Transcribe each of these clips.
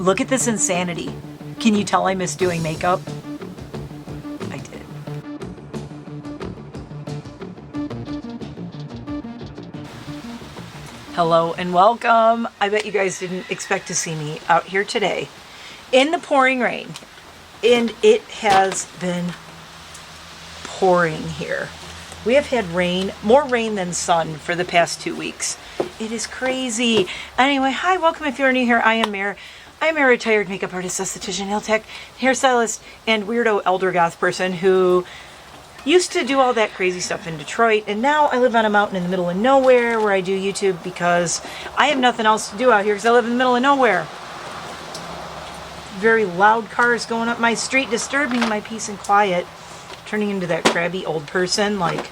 Look at this insanity. Can you tell I miss doing makeup? I did. Hello and welcome. I bet you guys didn't expect to see me out here today in the pouring rain. And it has been pouring here. We have had rain, more rain than sun for the past 2 weeks. It is crazy. Anyway, hi, welcome if you're new here. I am Mare. I am a retired makeup artist, esthetician, nail tech, hairstylist, and weirdo elder goth person who used to do all that crazy stuff in Detroit, and now I live on a mountain in the middle of nowhere where I do YouTube because I have nothing else to do out here because I live in the middle of nowhere. Very loud cars going up my street, disturbing my peace and quiet, turning into that crabby old person, like,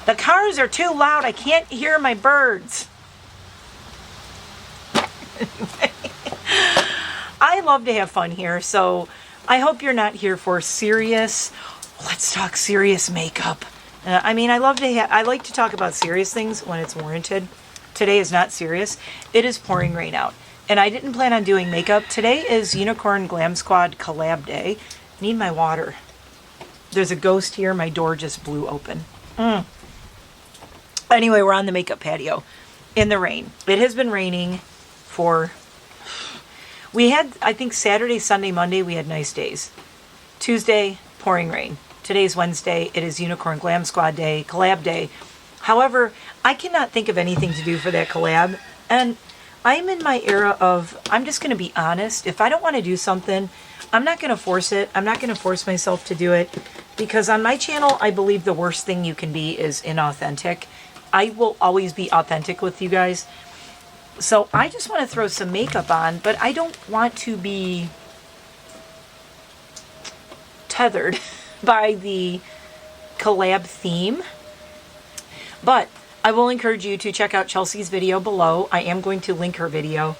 the cars are too loud, I can't hear my birds. Anyway, I love to have fun here, so I hope you're not here for serious, let's talk serious makeup. I mean, I like to talk about serious things when it's warranted. Today is not serious. It is pouring rain out. And I didn't plan on doing makeup. Today is Unicorn Glam Squad collab day. I need my water. There's a ghost here. My door just blew open. Anyway, we're on the makeup patio in the rain. It has been raining for... We had, I think, Saturday, Sunday, Monday, we had nice days. Tuesday, pouring rain. Today's Wednesday. It is Unicorn Glam Squad day, collab day. However, I cannot think of anything to do for that collab. And I'm in my era of, I'm just going to be honest. If I don't want to do something, I'm not going to force it. I'm not going to force myself to do it. Because on my channel, I believe the worst thing you can be is inauthentic. I will always be authentic with you guys. So I just want to throw some makeup on, but I don't want to be tethered by the collab theme. But I will encourage you to check out Chelsea's video below. I am going to link her video.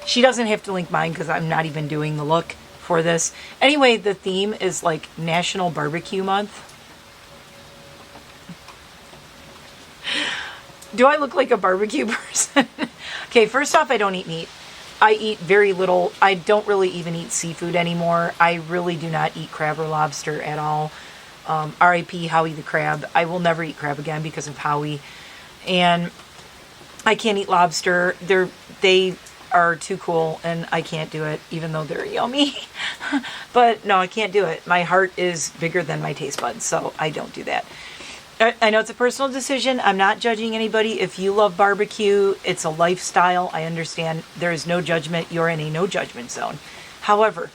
She doesn't have to link mine because I'm not even doing the look for this. Anyway, the theme is like National Barbecue Month. Do I look like a barbecue person? Okay, first off, I don't eat meat. I eat very little. I don't really even eat seafood anymore. I really do not eat crab or lobster at all. R.I.P. Howie the crab. I will never eat crab again because of Howie. And I can't eat lobster. They are too cool and I can't do it, even though they're yummy. But no, I can't do it. My heart is bigger than my taste buds, so I don't do that. I know it's a personal decision. I'm not judging anybody. If you love barbecue, it's a lifestyle. I understand there is no judgment. You're in a no judgment zone. However,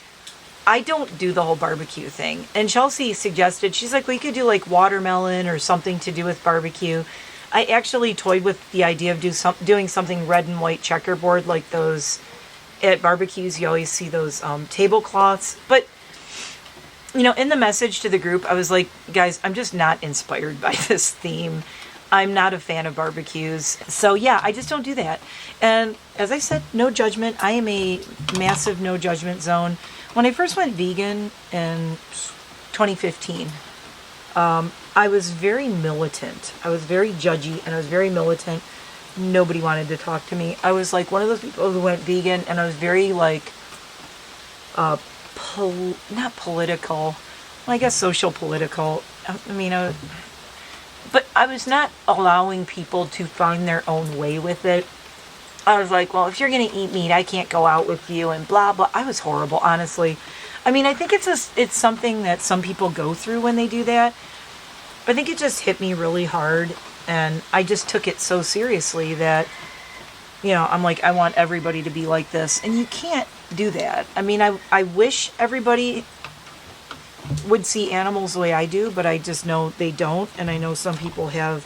I don't do the whole barbecue thing. And Chelsie suggested, she's like, we could do like watermelon or something to do with barbecue. I actually toyed with the idea of doing something red and white checkerboard, like those at barbecues. You always see those tablecloths. But, you know, in the message to the group, I was like, guys, I'm just not inspired by this theme. I'm not a fan of barbecues. So, yeah, I just don't do that. And as I said, no judgment. I am a massive no judgment zone. When I first went vegan in 2015, I was very militant. I was very judgy and I was very militant. Nobody wanted to talk to me. I was like one of those people who went vegan and I was very like, not political, well, I guess social political. I mean, but I was not allowing people to find their own way with it. I was like, well, if you're going to eat meat, I can't go out with you and blah, blah. I was horrible, honestly. I mean, I think it's something that some people go through when they do that. I think it just hit me really hard, and I just took it so seriously that, you know, I'm like, I want everybody to be like this, and you can't do that. I mean, I wish everybody would see animals the way I do, but I just know they don't, and I know some people have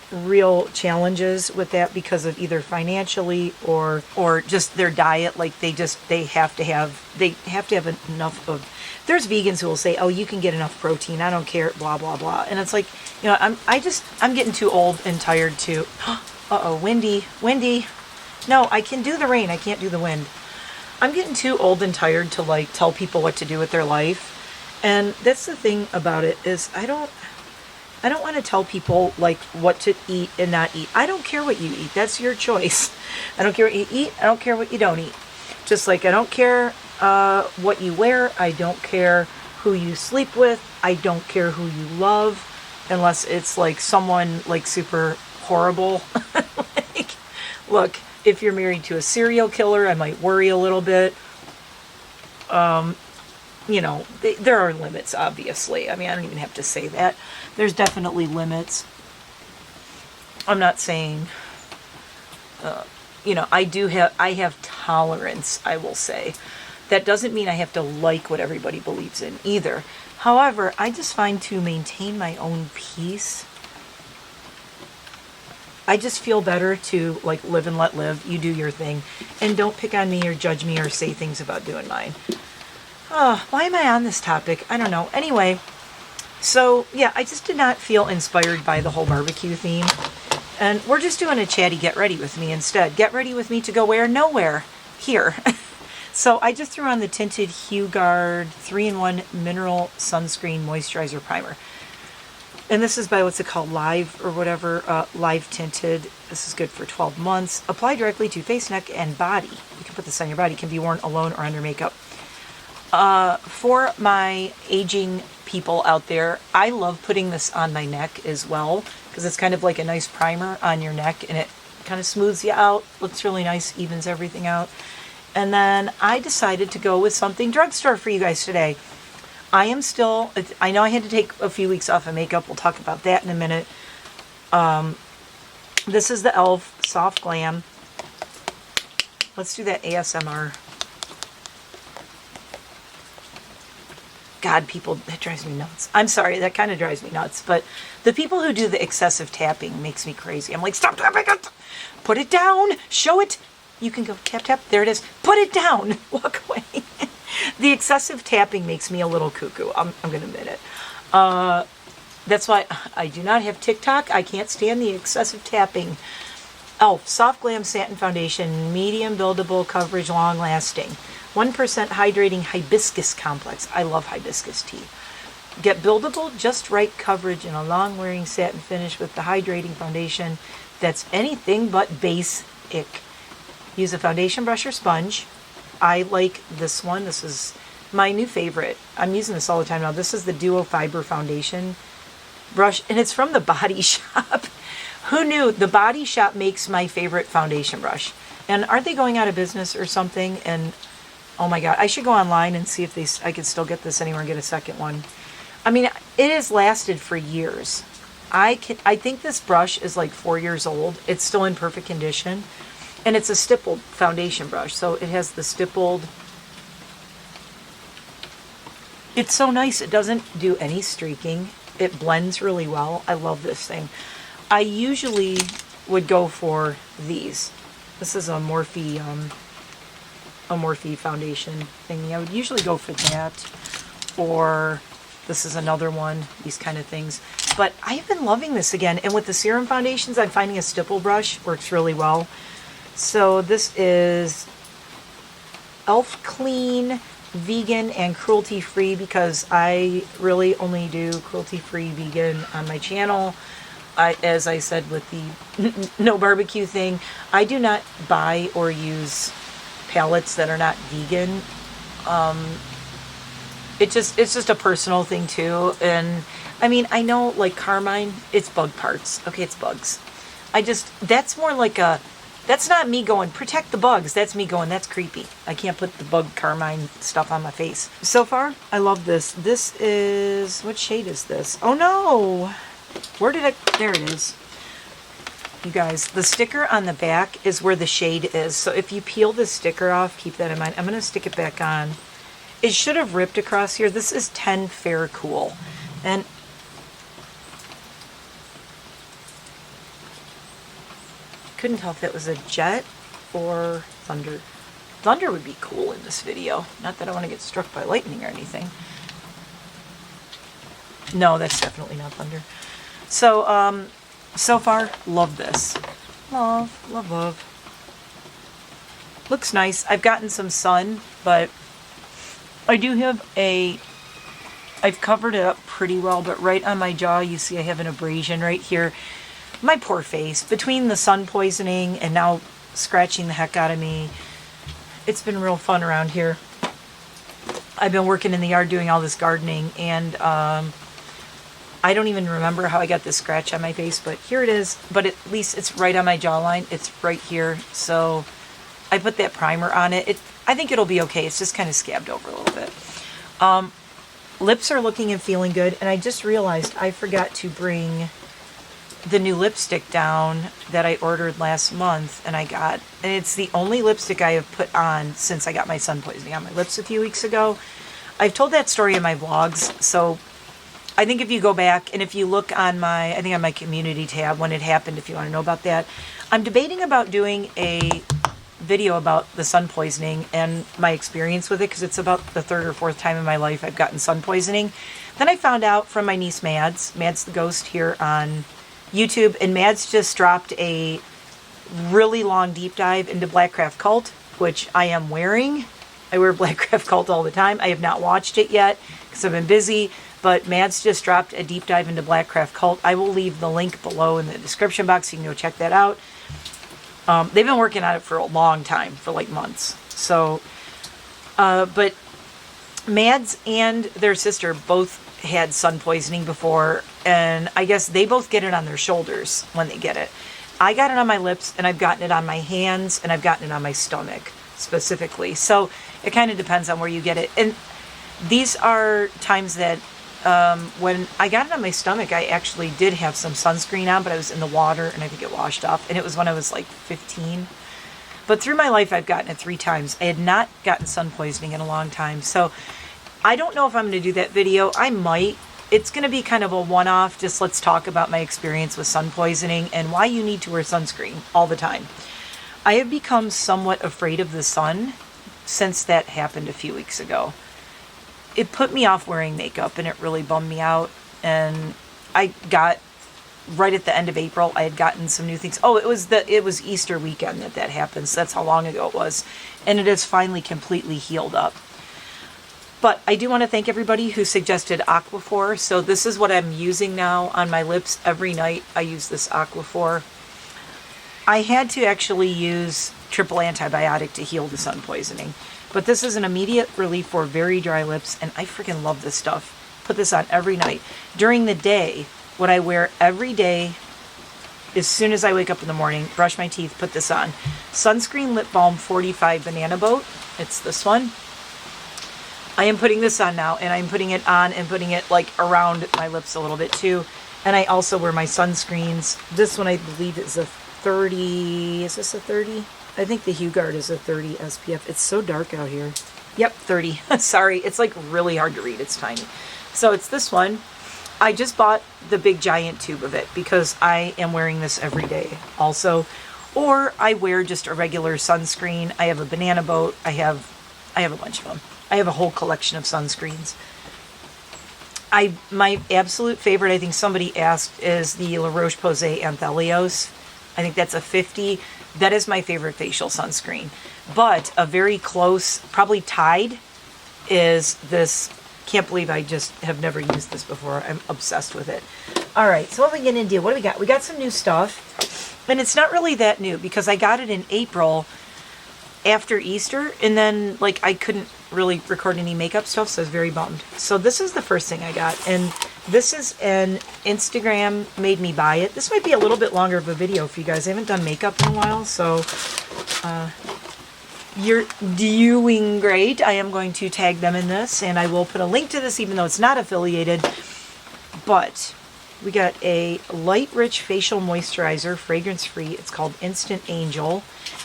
real challenges with that because of either financially or just their diet. Like they have to have enough of. There's vegans who will say, oh, you can get enough protein, I don't care, blah blah blah. And it's like, you know, I'm getting too old and tired to windy. No, I can do the rain, I can't do the wind. I'm getting too old and tired to like tell people what to do with their life. And that's the thing about it, is I don't want to tell people like what to eat and not eat. I don't care what you eat. That's your choice. I don't care what you eat. I don't care what you don't eat. Just like I don't care what you wear. I don't care who you sleep with. I don't care who you love, unless it's like someone like super horrible. Like, look, if you're married to a serial killer, I might worry a little bit. You know, there are limits, obviously. I mean, I don't even have to say that. There's definitely limits. I'm not saying, you know, I have tolerance, I will say. That doesn't mean I have to like what everybody believes in either. However, I just find to maintain my own peace, I just feel better to like live and let live. You do your thing. And don't pick on me or judge me or say things about doing mine. Why am I on this topic? I don't know. Anyway, so yeah, I just did not feel inspired by the whole barbecue theme. And we're just doing a chatty get ready with me instead. Get ready with me to go where? Nowhere. Here. So I just threw on the tinted Hue Guard 3-in-1 Mineral Sunscreen Moisturizer Primer. And this is by, what's it called, Live or whatever, Live Tinted. This is good for 12 months. Apply directly to face, neck, and body. You can put this on your body. It can be worn alone or under makeup. For my aging people out there, I love putting this on my neck as well, because it's kind of like a nice primer on your neck, and it kind of smooths you out, looks really nice, evens everything out. And then I decided to go with something drugstore for you guys today. I know I had to take a few weeks off of makeup. We'll talk about that in a minute. This is the e.l.f. Soft Glam. Let's do that ASMR. God, people, that drives me nuts. I'm sorry, that kind of drives me nuts. But the people who do the excessive tapping makes me crazy. I'm like, stop tapping it! Put it down! Show it! You can go tap, tap. There it is. Put it down! Walk away. The excessive tapping makes me a little cuckoo. I'm going to admit it. That's why I do not have TikTok. I can't stand the excessive tapping. e.l.f. Soft Glam Satin Foundation. Medium buildable coverage, long lasting. 1% hydrating hibiscus complex. I love hibiscus tea. Get buildable, just right coverage in a long-wearing satin finish with the hydrating foundation that's anything but basic. Use a foundation brush or sponge. I like this one. This is my new favorite. I'm using this all the time now. This is the Duo Fiber Foundation brush, and it's from the Body Shop. Who knew? The Body Shop makes my favorite foundation brush. And aren't they going out of business or something? And oh my God, I should go online and see if I could still get this anywhere and get a second one. I mean, it has lasted for years. I think this brush is like 4 years old. It's still in perfect condition. And it's a stippled foundation brush. So it has the stippled. It's so nice. It doesn't do any streaking. It blends really well. I love this thing. I usually would go for these. This is a Morphe foundation thingy. I would usually go for that, or this is another one, these kind of things. But I've been loving this again, and with the serum foundations, I'm finding a stipple brush works really well. So this is e.l.f. Clean, vegan, and cruelty-free, because I really only do cruelty-free vegan on my channel. As I said with the no barbecue thing, I do not buy or use palettes that are not vegan. It's just a personal thing too. And I mean, I know like Carmine, it's bug parts. Okay, it's bugs. That's more like that's not me going, protect the bugs. That's me going, that's creepy. I can't put the bug Carmine stuff on my face. So far, I love this. This is, what shade is this? Oh no! There it is. You guys, the sticker on the back is where the shade is. So if you peel the sticker off, keep that in mind. I'm going to stick it back on. It should have ripped across here. This is 10 Fair Cool. And couldn't tell if that was a jet or thunder. Thunder would be cool in this video. Not that I want to get struck by lightning or anything. No, that's definitely not thunder. So, so far, love this. Love, love, love. Looks nice. I've gotten some sun, but I do have I've covered it up pretty well, but right on my jaw, you see I have an abrasion right here. My poor face. Between the sun poisoning and now scratching the heck out of me, it's been real fun around here. I've been working in the yard doing all this gardening, and I don't even remember how I got this scratch on my face, but here it is. But at least it's right on my jawline. It's right here. So I put that primer on it. I think it'll be okay. It's just kind of scabbed over a little bit. Lips are looking and feeling good. And I just realized I forgot to bring the new lipstick down that I ordered last month and I got. And it's the only lipstick I have put on since I got my sun poisoning on my lips a few weeks ago. I've told that story in my vlogs, so I think if you go back and if you look on my, I think on my community tab when it happened, if you want to know about that, I'm debating about doing a video about the sun poisoning and my experience with it, because it's about the third or fourth time in my life I've gotten sun poisoning. Then I found out from my niece Mads the Ghost here on YouTube, and Mads just dropped a really long deep dive into Blackcraft Cult, which I am wearing. I wear Blackcraft Cult all the time. I have not watched it yet because I've been busy, but Mads just dropped a deep dive into Blackcraft Cult. I will leave the link below in the description box so you can go check that out. They've been working on it for a long time, for like months. So, but Mads and their sister both had sun poisoning before, and I guess they both get it on their shoulders when they get it. I got it on my lips, and I've gotten it on my hands, and I've gotten it on my stomach specifically. So it kind of depends on where you get it. And these are times that when I got it on my stomach, I actually did have some sunscreen on, but I was in the water and I think it washed off, and it was when I was like 15. But through my life, I've gotten it 3 times. I had not gotten sun poisoning in a long time. So I don't know if I'm going to do that video. I might. It's going to be kind of a one-off. Just let's talk about my experience with sun poisoning and why you need to wear sunscreen all the time. I have become somewhat afraid of the sun since that happened a few weeks ago. It put me off wearing makeup, and it really bummed me out. And I got, right at the end of April, I had gotten some new things. Oh, it was Easter weekend that happened. So that's how long ago it was. And it has finally completely healed up. But I do want to thank everybody who suggested Aquaphor. So this is what I'm using now on my lips every night. I use this Aquaphor. I had to actually use triple antibiotic to heal the sun poisoning. But this is an immediate relief for very dry lips, and I freaking love this stuff. Put this on every night. During the day, what I wear every day, as soon as I wake up in the morning, brush my teeth, put this on. Sunscreen Lip Balm 45 Banana Boat. It's this one. I am putting this on now, and I'm putting it on and putting it like around my lips a little bit too. And I also wear my sunscreens. This one I believe is a 30. Is this a 30? I think the Hugard is a 30 SPF. It's so dark out here. Yep, 30. Sorry, it's like really hard to read. It's tiny. So it's this one. I just bought the big giant tube of it because I am wearing this every day also. Or I wear just a regular sunscreen. I have a banana boat. I have a bunch of them. I have a whole collection of sunscreens. My absolute favorite, I think somebody asked, is the La Roche-Posay Anthelios. I think that's a 50. That is my favorite facial sunscreen. But a very close, probably tied, is this. Can't believe I just have never used this before. I'm obsessed with it. All right, so what are we going to do? What do we got? We got some new stuff. And it's not really that new because I got it in April after Easter. And then, like, I couldn't really record any makeup stuff, so I was very bummed. So this is the first thing I got. And this is an Instagram made me buy it. This might be a little bit longer of a video for you guys. I haven't done makeup in a while, so you're doing great. I am going to tag them in this, and I will put a link to this even though it's not affiliated. But we got a light rich facial moisturizer, fragrance free. It's called Instant Angel,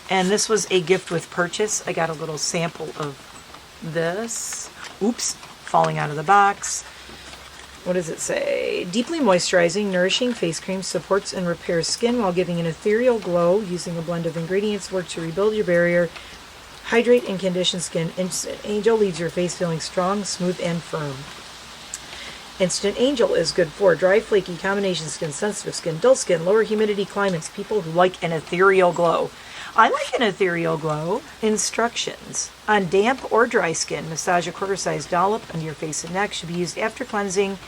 and this was a gift with purchase. I got a little sample of this. Oops, falling out of the box. What does it say? Deeply moisturizing, nourishing face cream supports and repairs skin while giving an ethereal glow. Using a blend of ingredients work to rebuild your barrier, hydrate and condition skin. Instant Angel leaves your face feeling strong, smooth, and firm. Instant Angel is good for dry, flaky, combination skin, sensitive skin, dull skin, lower humidity climates, people who like an ethereal glow. I like an ethereal glow. Instructions. On damp or dry skin, massage a quarter-sized dollop under your face and neck. Should be used after cleansing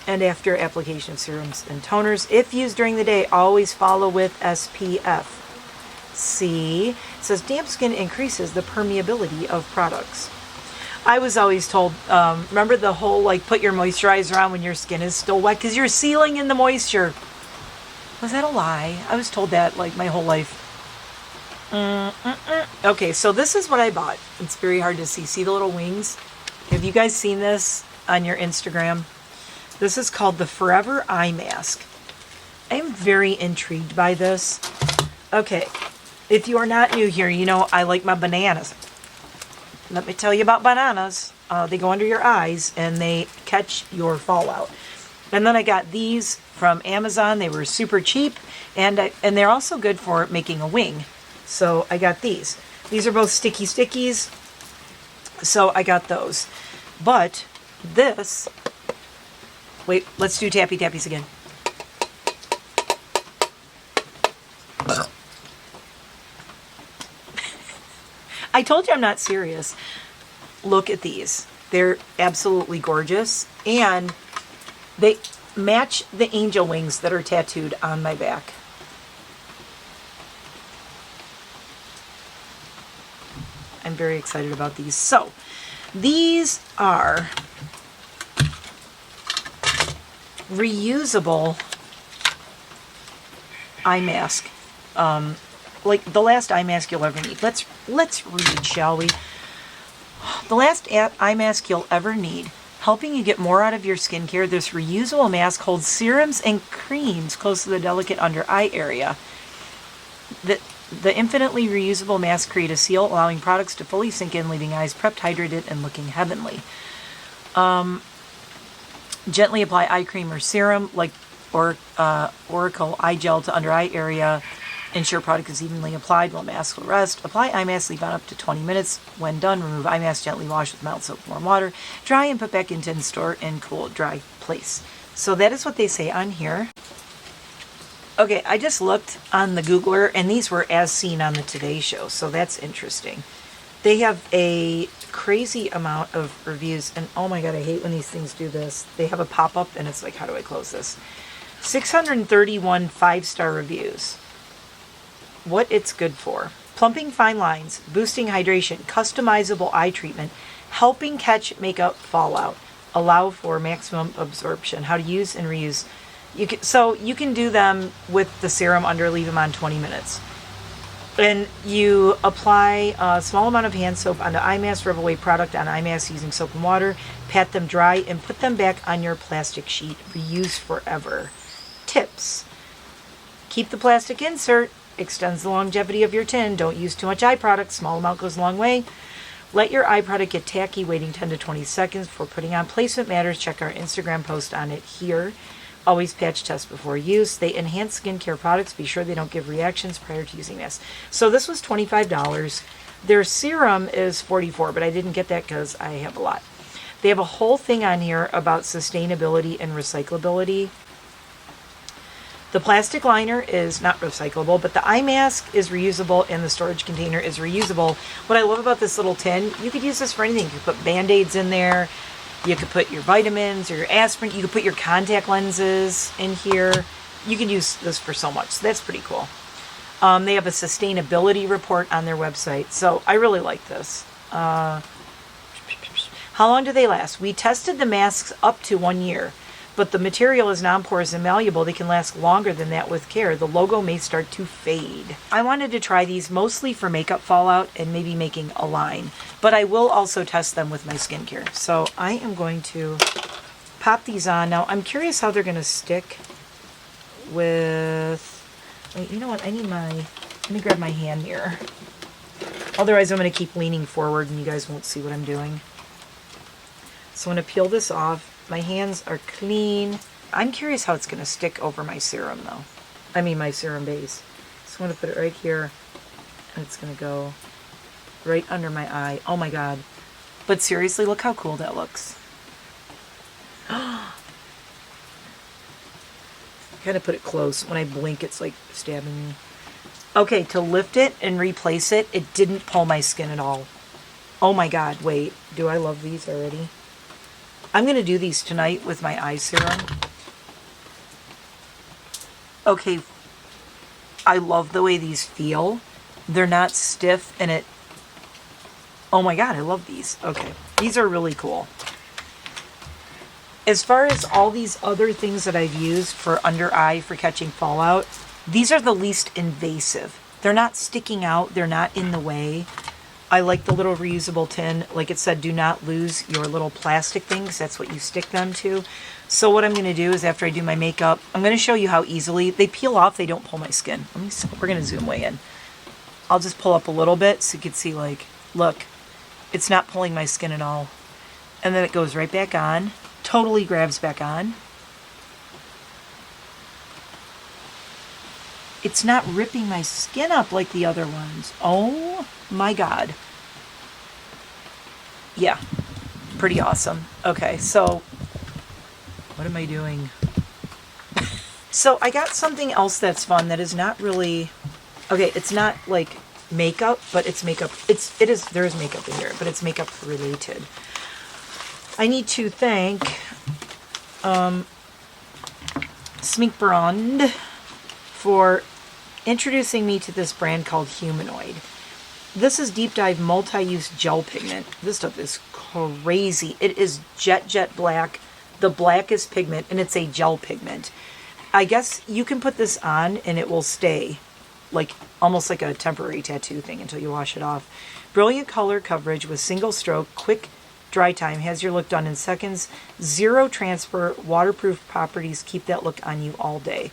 and after application of serums and toners. If used during the day, always follow with SPF. See, it says damp skin increases the permeability of products. I was always told, remember the whole like put your moisturizer on when your skin is still wet because you're sealing in the moisture. Was that a lie? I was told that like my whole life. Okay, so this is what I bought. It's very hard to see. See the little wings? Have you guys seen this on your Instagram? This is called the Forever Eye Mask. I am very intrigued by this. Okay, if you are not new here, you know I like my bananas. Let me tell you about bananas. They go under your eyes and they catch your fallout. And then I got these from Amazon. They were super cheap and they're also good for making a wing. So I got these. These are both sticky stickies. So I got those. But this, wait, let's do tappy tappies again. I told you I'm not serious. Look at these. They're absolutely gorgeous. And they match the angel wings that are tattooed on my back. I'm very excited about these. So, these are reusable eye mask. Like the last eye mask you'll ever need. Let's read, shall we? The last eye mask you'll ever need. Helping you get more out of your skincare, this reusable mask holds serums and creams close to the delicate under eye area. The infinitely reusable masks create a seal, allowing products to fully sink in, leaving eyes prepped, hydrated, and looking heavenly. Gently apply eye cream or serum, like Oracle eye gel to under eye area. Ensure product is evenly applied while mask will rest. Apply eye mask, leave on up to 20 minutes. When done, remove eye mask, gently wash with mild soap and warm water. Dry and put back into and store in cool, dry place. So that is what they say on here. Okay, I just looked on the Googler, and these were as seen on the Today Show, so that's interesting. They have a crazy amount of reviews, and oh my god, I hate when these things do this. They have a pop-up, and it's like, how do I close this? 631 5-star reviews. What it's good for. Plumping fine lines, boosting hydration, customizable eye treatment, helping catch makeup fallout, allow for maximum absorption, how to use and reuse. So you can do them with the serum under, leave them on 20 minutes. And you apply a small amount of hand soap onto eye mask, rub away product on eye mask using soap and water, pat them dry, and put them back on your plastic sheet. Reuse forever. Tips. Keep the plastic insert. Extends the longevity of your tin. Don't use too much eye product. Small amount goes a long way. Let your eye product get tacky, waiting 10 to 20 seconds before putting on. Placement matters. Check our Instagram post on it here. Always patch test before use. They enhance skincare products. Be sure they don't give reactions prior to using this. So this was $25. Their serum is $44, but I didn't get that because I have a lot. They have a whole thing on here about sustainability and recyclability. The plastic liner is not recyclable, but the eye mask is reusable and the storage container is reusable. What I love about this little tin, you could use this for anything. You could put Band-Aids in there. You could put your vitamins or your aspirin. You could put your contact lenses in here. You could use this for so much. So that's pretty cool. They have a sustainability report on their website. So I really like this. How long do they last? We tested the masks up to 1 year. But the material is non-porous and malleable. They can last longer than that with care. The logo may start to fade. I wanted to try these mostly for makeup fallout and maybe making a line. But I will also test them with my skincare. So I am going to pop these on. Now I'm curious how they're going to stick with... Wait, you know what? Let me grab my hand mirror. Otherwise I'm going to keep leaning forward and you guys won't see what I'm doing. So I'm going to peel this off. My hands are clean. I'm curious how it's going to stick over my serum, though. I mean, my serum base. So I'm going to put it right here, and it's going to go right under my eye. Oh, my God. But seriously, look how cool that looks. Kind of put it close. When I blink, it's like stabbing me. Okay, to lift it and replace it, it didn't pull my skin at all. Oh, my God. Wait. Do I love these already? I'm going to do these tonight with my eye serum. Okay, I love the way these feel. They're not stiff, and it, oh my God, I love these. Okay, these are really cool. As far as all these other things that I've used for under eye for catching fallout, these are the least invasive. They're not sticking out. They're not in the way. I like the little reusable tin. Like it said, do not lose your little plastic things. That's what you stick them to. So what I'm going to do is after I do my makeup, I'm going to show you how easily they peel off. They don't pull my skin. We're going to zoom way in. I'll just pull up a little bit so you can see, like, look, it's not pulling my skin at all. And then it goes right back on. Totally grabs back on. It's not ripping my skin up like the other ones. Oh my God. Yeah, pretty awesome. Okay, so what am I doing? So I got something else that's fun that is not really, okay, it's not like makeup, but it's makeup. There is makeup in here, but it's makeup related. I need to thank Sminkbrand for introducing me to this brand called Humanoid. This is Deep Dive Multi-Use Gel Pigment. This stuff is crazy. It is jet black, the blackest pigment, and it's a gel pigment. I guess you can put this on and it will stay, like almost like a temporary tattoo thing until you wash it off. Brilliant color coverage with single stroke, quick dry time, has your look done in seconds, zero transfer, waterproof properties, keep that look on you all day.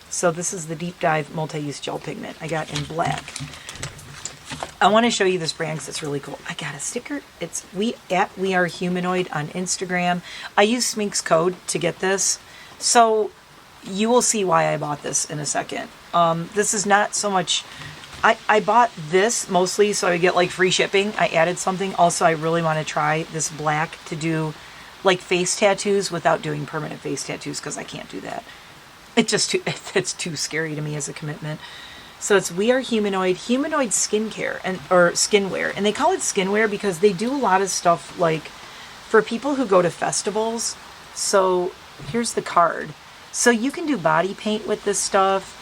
So this is the Deep Dive Multi-Use Gel Pigment I got in black. I want to show you this brand because it's really cool. I got a sticker. It's We Are Humanoid on Instagram. I use Smink's code to get this. So you will see why I bought this in a second. This is not so much... I bought this mostly so I would get like free shipping. I added something. Also, I really want to try this black to do like face tattoos without doing permanent face tattoos because I can't do that. It's too scary to me as a commitment. So it's We Are Humanoid skincare or skinwear. And they call it skinwear because they do a lot of stuff like for people who go to festivals. So here's the card. So you can do body paint with this stuff.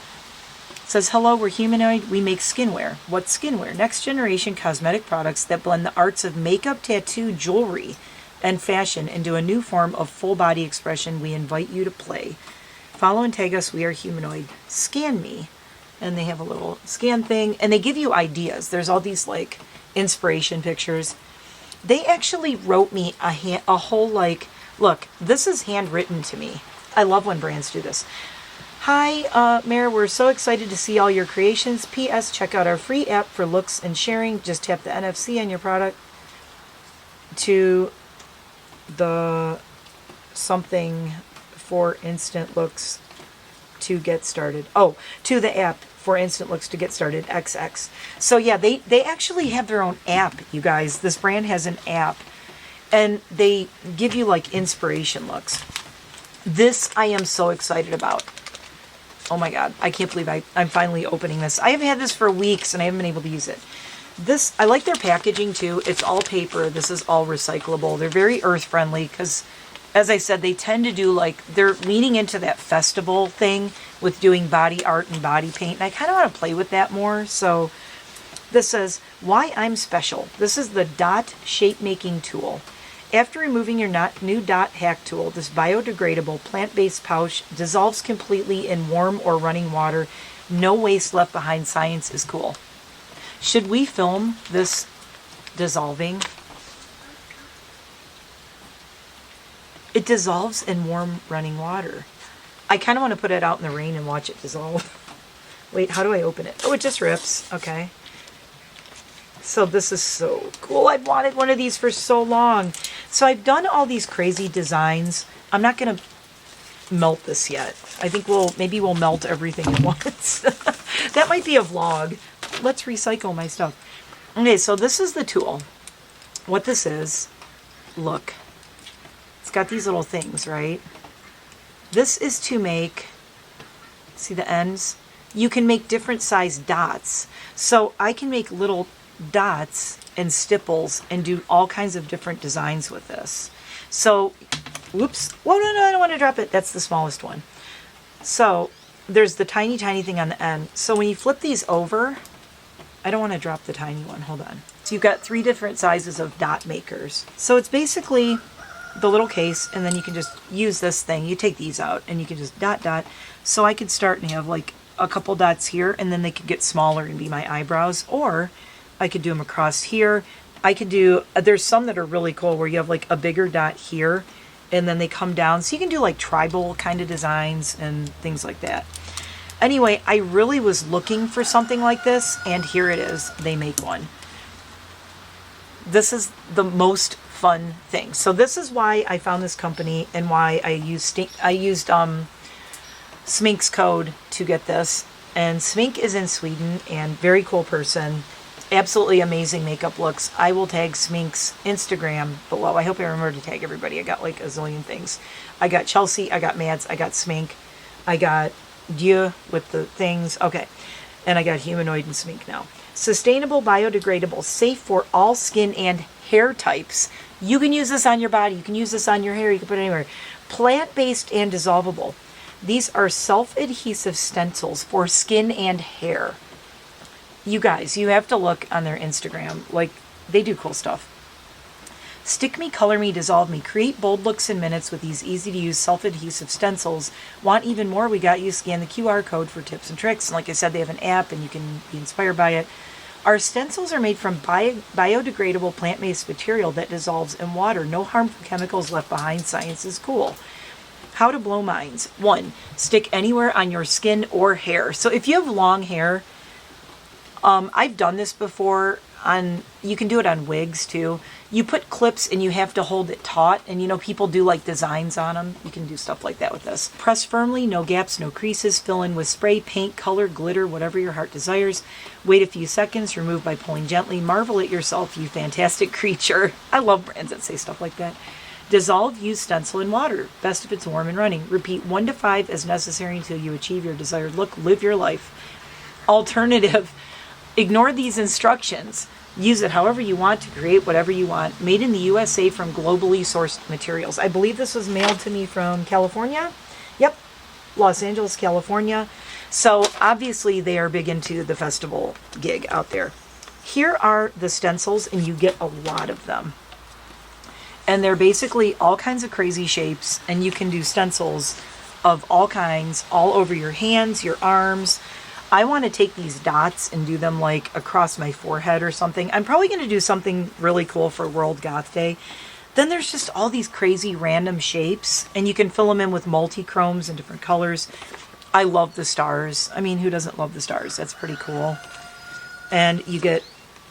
Says, hello, we're Humanoid. We make skinwear. What's skinwear? Next generation cosmetic products that blend the arts of makeup, tattoo, jewelry, and fashion into a new form of full body expression. We invite you to play. Follow and tag us, We Are Humanoid. Scan me. And they have a little scan thing. And they give you ideas. There's all these like inspiration pictures. They actually wrote me a whole like, look, this is handwritten to me. I love when brands do this. Hi, Mare, we're so excited to see all your creations. P.S. Check out our free app for looks and sharing. Just tap the NFC on your product to the something for instant looks to get started. Oh, to the app for instant looks to get started, XX. So yeah, they actually have their own app, you guys. This brand has an app, and they give you like inspiration looks. This I am so excited about. Oh my God, I can't believe I'm finally opening this. I have had this for weeks and I haven't been able to use it. This, I like their packaging too. It's all paper. This is all recyclable. They're very earth friendly because, as I said, they tend to do like, they're leaning into that festival thing with doing body art and body paint. And I kind of want to play with that more. So this says, why I'm special. This is the Dot shape making tool. After removing your new Dott Hack Tool, this biodegradable plant-based pouch dissolves completely in warm or running water. No waste left behind. Science is cool. Should we film this dissolving? It dissolves in warm running water. I kind of want to put it out in the rain and watch it dissolve. Wait, how do I open it? Oh, it just rips. Okay. So this is so cool. I've wanted one of these for so long. So I've done all these crazy designs. I'm not going to melt this yet. I think maybe we'll melt everything at once. That might be a vlog. Let's recycle my stuff. Okay, so this is the tool. What this is, look. It's got these little things, right? This is to make, see the ends? You can make different size dots. So I can make little dots and stipples and do all kinds of different designs with this. So, whoops. Whoa, no, I don't want to drop it. That's the smallest one. So, there's the tiny thing on the end. So when you flip these over, I don't want to drop the tiny one. Hold on. So you've got 3 different sizes of dot makers. So it's basically the little case, and then you can just use this thing. You take these out and you can just dot dot. So I could start and have like a couple dots here, and then they could get smaller and be my eyebrows, or I could do them across here. I could do, there's some that are really cool where you have like a bigger dot here and then they come down. So you can do like tribal kind of designs and things like that. Anyway, I really was looking for something like this, and here it is. They make one. This is the most fun thing. So this is why I found this company and why I used Smink's code to get this. And Smink is in Sweden, and very cool person. Absolutely amazing makeup looks. I will tag Smink's Instagram below. I hope I remember to tag everybody. I got like a zillion things. I got Chelsie, I got Mads, I got Smink, I got Dieu with the things. Okay. And I got Humanoid and Smink now. Sustainable, biodegradable, safe for all skin and hair types. You can use this on your body. You can use this on your hair. You can put it anywhere. Plant-based and dissolvable. These are self-adhesive stencils for skin and hair. You guys, you have to look on their Instagram. Like, they do cool stuff. Stick me, color me, dissolve me. Create bold looks in minutes with these easy-to-use self-adhesive stencils. Want even more? We got you. Scan the QR code for tips and tricks. And like I said, they have an app, and you can be inspired by it. Our stencils are made from biodegradable plant-based material that dissolves in water. No harmful chemicals left behind. Science is cool. How to blow minds. 1, stick anywhere on your skin or hair. So if you have long hair, I've done this before. You can do it on wigs too. You put clips and you have to hold it taut, and you know, people do like designs on them. You can do stuff like that with this. Press firmly, no gaps, no creases. Fill in with spray, paint, color, glitter, whatever your heart desires. Wait a few seconds, remove by pulling gently. Marvel at yourself, you fantastic creature. I love brands that say stuff like that. Dissolve, use stencil in water. Best if it's warm and running. Repeat 1 to 5 as necessary until you achieve your desired look. Live your life. Alternative, ignore these instructions. Use it however you want to create whatever you want. Made in the USA from globally sourced materials. I believe this was mailed to me from California. Yep, Los Angeles, California. So obviously they are big into the festival gig out there. Here are the stencils, and you get a lot of them. And they're basically all kinds of crazy shapes, and you can do stencils of all kinds all over your hands, your arms. I want to take these dots and do them like across my forehead or something. I'm probably going to do something really cool for World Goth Day. Then there's just all these crazy random shapes, and you can fill them in with multi-chromes and different colors. I love the stars. I mean, who doesn't love the stars? That's pretty cool. And you get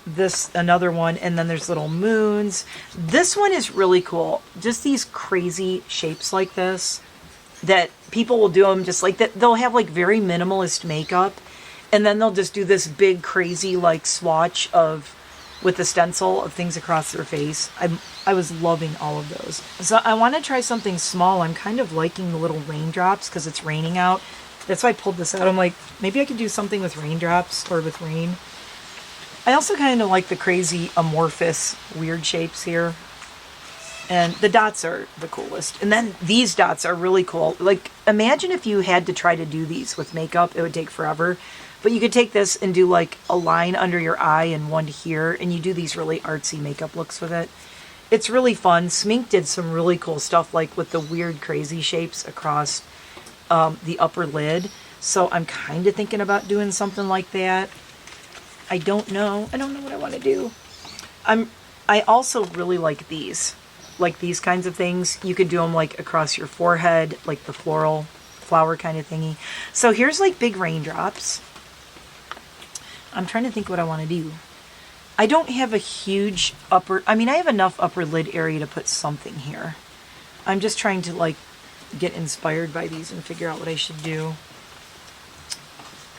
this, another one, and then there's little moons. This one is really cool. Just these crazy shapes like this that people will do them just like that. They'll have like very minimalist makeup, and then they'll just do this big crazy like swatch of with the stencil of things across their face. I was loving all of those. So I want to try something small. I'm kind of liking the little raindrops because it's raining out. That's why I pulled this out. I'm like, maybe I could do something with raindrops or with rain. I also kind of like the crazy amorphous weird shapes here. And the dots are the coolest. And then these dots are really cool. Like, imagine if you had to try to do these with makeup. It would take forever. But you could take this and do like a line under your eye and one here. And you do these really artsy makeup looks with it. It's really fun. Smink did some really cool stuff like with the weird crazy shapes across the upper lid. So I'm kind of thinking about doing something like that. I don't know. I don't know what I want to do. I also really like these. Like these kinds of things. You could do them like across your forehead, like the floral flower kind of thingy. So here's like big raindrops. I'm trying to think what I want to do. I don't have a huge upper, I mean, I have enough upper lid area to put something here. I'm just trying to like get inspired by these and figure out what I should do.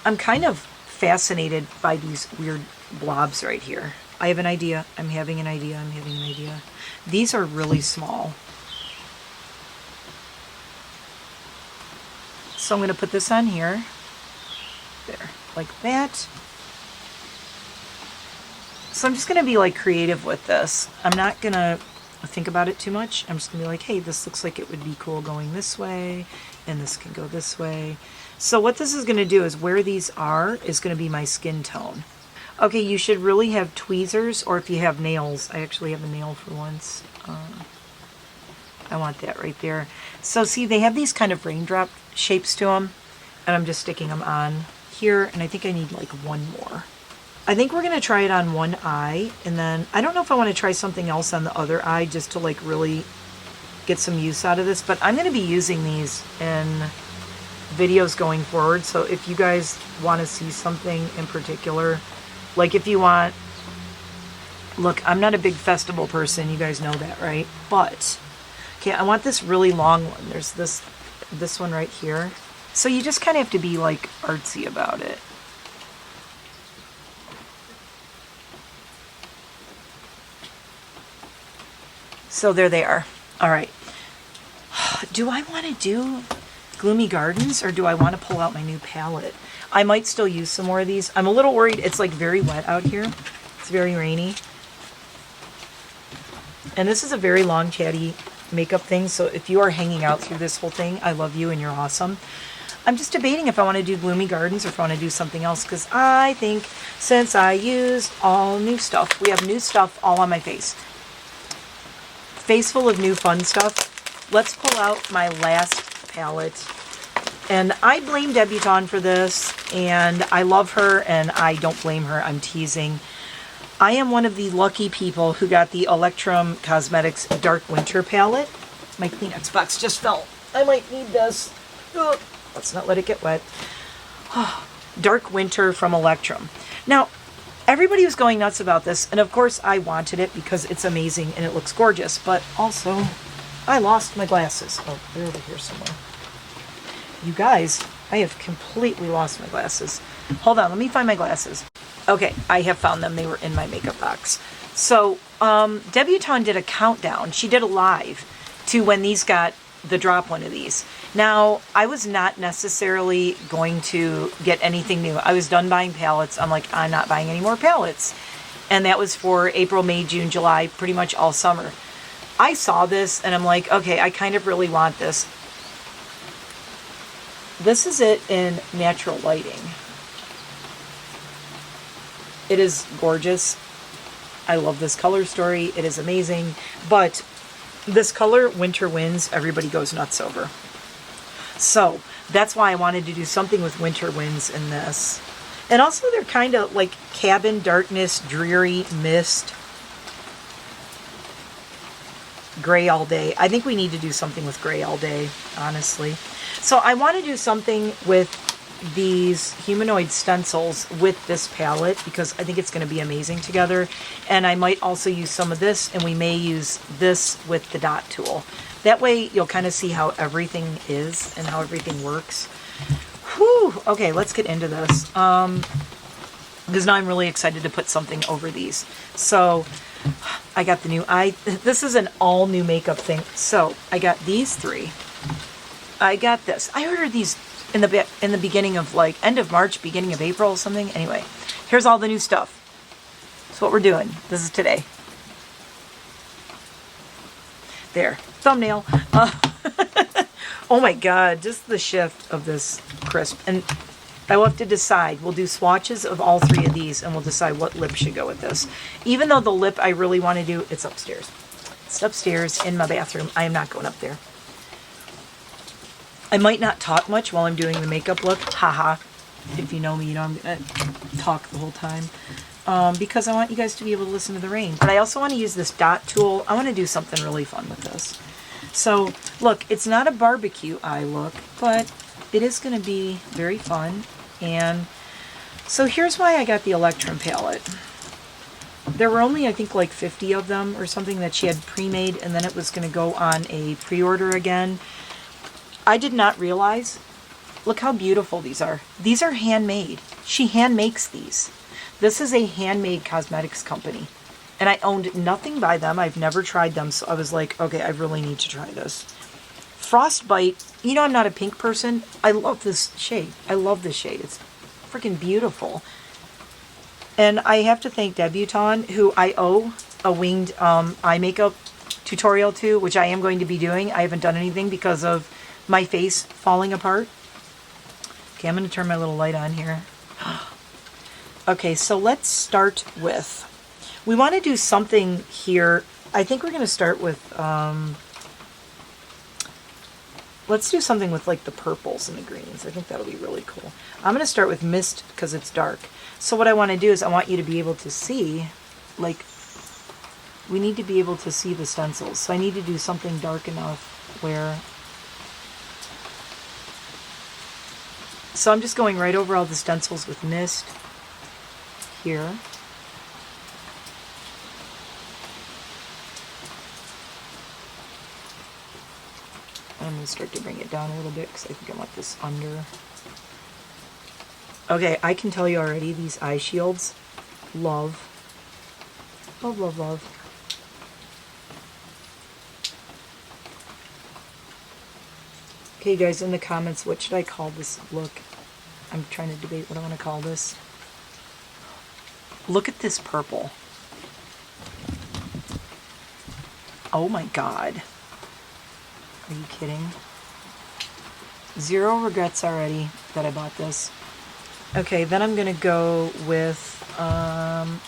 I'm kind of fascinated by these weird blobs right here. I have an idea. I'm having an idea. I'm having an idea. These are really small. So I'm going to put this on here. There, like that. So I'm just going to be like creative with this. I'm not going to think about it too much. I'm just going to be like, hey, this looks like it would be cool going this way, and this can go this way. So what this is going to do is where these are is going to be my skin tone. Okay, you should really have tweezers, or if you have nails. I actually have a nail for once. I want that right there. So see, they have these kind of raindrop shapes to them, and I'm just sticking them on here, and I think I need like one more. I think we're going to try it on one eye, and then I don't know if I want to try something else on the other eye just to like really get some use out of this, but I'm going to be using these in videos going forward. So if you guys want to see something in particular, like if you want, look, I'm not a big festival person, you guys know that, right? But okay, I want this really long one. There's this one right here. So you just kind of have to be like artsy about it. So there they are. All right. Do I want to do Gloomy Gardens, or do I want to pull out my new palette? I might still use some more of these. I'm a little worried. It's like very wet out here. It's very rainy. And this is a very long chatty makeup thing, so if you are hanging out through this whole thing, I love you and you're awesome. I'm just debating if I want to do Gloomy Gardens or if I want to do something else, because I think since I used all new stuff, we have new stuff all on my face. Face full of new fun stuff. Let's pull out my last palette. And I blame Debutante for this, and I love her, and I don't blame her. I'm teasing. I am one of the lucky people who got the Electrum Cosmetics Dark Winter palette. My Kleenex box just fell. I might need this. Ugh. Let's not let it get wet. Dark Winter from Electrum. Now, everybody was going nuts about this, and of course I wanted it because it's amazing and it looks gorgeous, but also I lost my glasses. Oh, they're over here somewhere. You guys, I have completely lost my glasses. Hold on, let me find my glasses. Okay, I have found them. They were in my makeup box. So, Debutante did a countdown. She did a live to when these got the drop one of these. Now, I was not necessarily going to get anything new. I was done buying palettes. I'm like, I'm not buying any more palettes. And that was for April, May, June, July, pretty much all summer. I saw this and I'm like, okay, I kind of really want this. This is it in natural lighting. It is gorgeous. I love this color story. It is amazing. But this color, Winter Winds, everybody goes nuts over. So that's why I wanted to do something with Winter Winds in this. And also they're kind of like cabin, darkness, dreary, mist, gray all day. I think we need to do something with gray all day, honestly. So I want to do something with these humanoid stencils with this palette because I think it's going to be amazing together. And I might also use some of this, and we may use this with the dot tool. That way you'll kind of see how everything is and how everything works. Whew. Okay, let's get into this. Because now I'm really excited to put something over these. So I got the new this is an all new makeup thing. So I got these three. I got this. I ordered these in the beginning of like end of March, beginning of April, something. Anyway, here's all the new stuff. That's what we're doing. This is today. There, thumbnail. Oh my God, just the shift of this crisp. And I will have to decide. We'll do swatches of all three of these, and we'll decide what lip should go with this. Even though the lip I really want to do, it's upstairs. It's upstairs in my bathroom. I am not going up there. I might not talk much while I'm doing the makeup look. Haha. If you know me, you know I'm going to talk the whole time. Because I want you guys to be able to listen to the rain. But I also want to use this dot tool. I want to do something really fun with this. So, look, it's not a barbecue eye look, but it is going to be very fun. And so here's why I got the Electrum palette. There were only, I think, like 50 of them or something that she had pre-made, and then it was going to go on a pre-order again. I did not realize, look how beautiful these are. These are handmade. She hand makes these. This is a handmade cosmetics company. And I owned nothing by them. I've never tried them, so I was like, okay, I really need to try this. Frostbite, you know I'm not a pink person. I love this shade. I love this shade. It's freaking beautiful. And I have to thank Debutante, who I owe a winged eye makeup tutorial to, which I am going to be doing. I haven't done anything because of my face falling apart. Okay, I'm going to turn my little light on here. Okay, so let's start with, we want to do something here. I think we're going to start with, let's do something with like the purples and the greens. I think that'll be really cool. I'm going to start with mist because it's dark. So what I want to do is I want you to be able to see, like, we need to be able to see the stencils. So I need to do something dark enough where, so I'm just going right over all the stencils with mist here. I'm going to start to bring it down a little bit because I think I want this under. Okay, I can tell you already, these eye shields, love. Love, love, love. Okay, guys, in the comments, what should I call this look? I'm trying to debate what I want to call this. Look at this purple. Oh my God. Are you kidding? Zero regrets already that I bought this. Okay, then I'm going to go with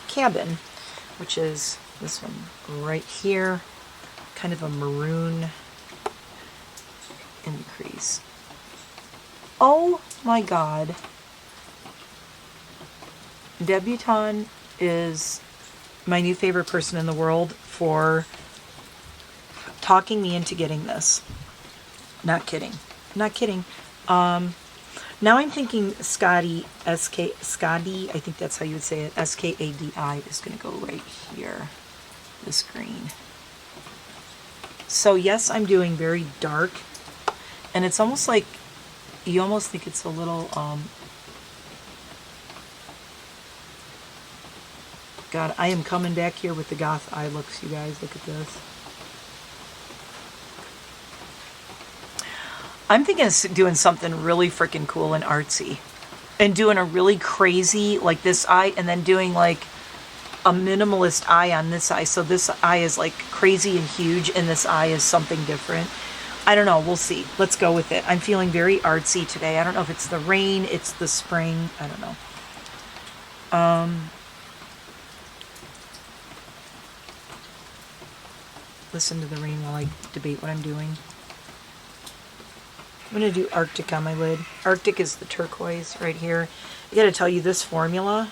Cabin, which is this one right here. Kind of a maroon in the crease. Oh my God. Debutante is my new favorite person in the world for talking me into getting this. Not kidding. Not kidding. Now I'm thinking Scotty, Scotty, I think that's how you would say it, S-K-A-D-I is going to go right here, this green. So yes, I'm doing very dark, and it's almost like, you almost think it's a little, God, I am coming back here with the goth eye looks, you guys, look at this. I'm thinking of doing something really freaking cool and artsy. And doing a really crazy, like this eye, and then doing like a minimalist eye on this eye. So this eye is like crazy and huge, and this eye is something different. I don't know, we'll see. Let's go with it. I'm feeling very artsy today. I don't know if it's the rain, it's the spring, I don't know. Listen to the rain while I debate what I'm doing. I'm going to do Arctic on my lid. Arctic is the turquoise right here. I got to tell you, this formula,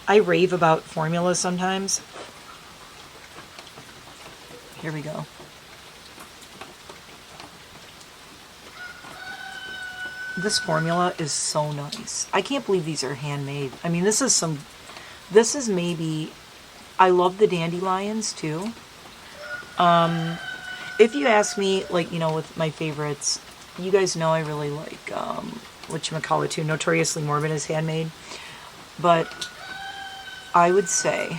I rave about formulas sometimes. Here we go. This formula is so nice. I can't believe these are handmade. I mean, this is maybe, I love the dandelions too. If you ask me, like, you know, with my favorites, you guys know I really like, whatchamacallit too, Notoriously Morbid is handmade. But I would say,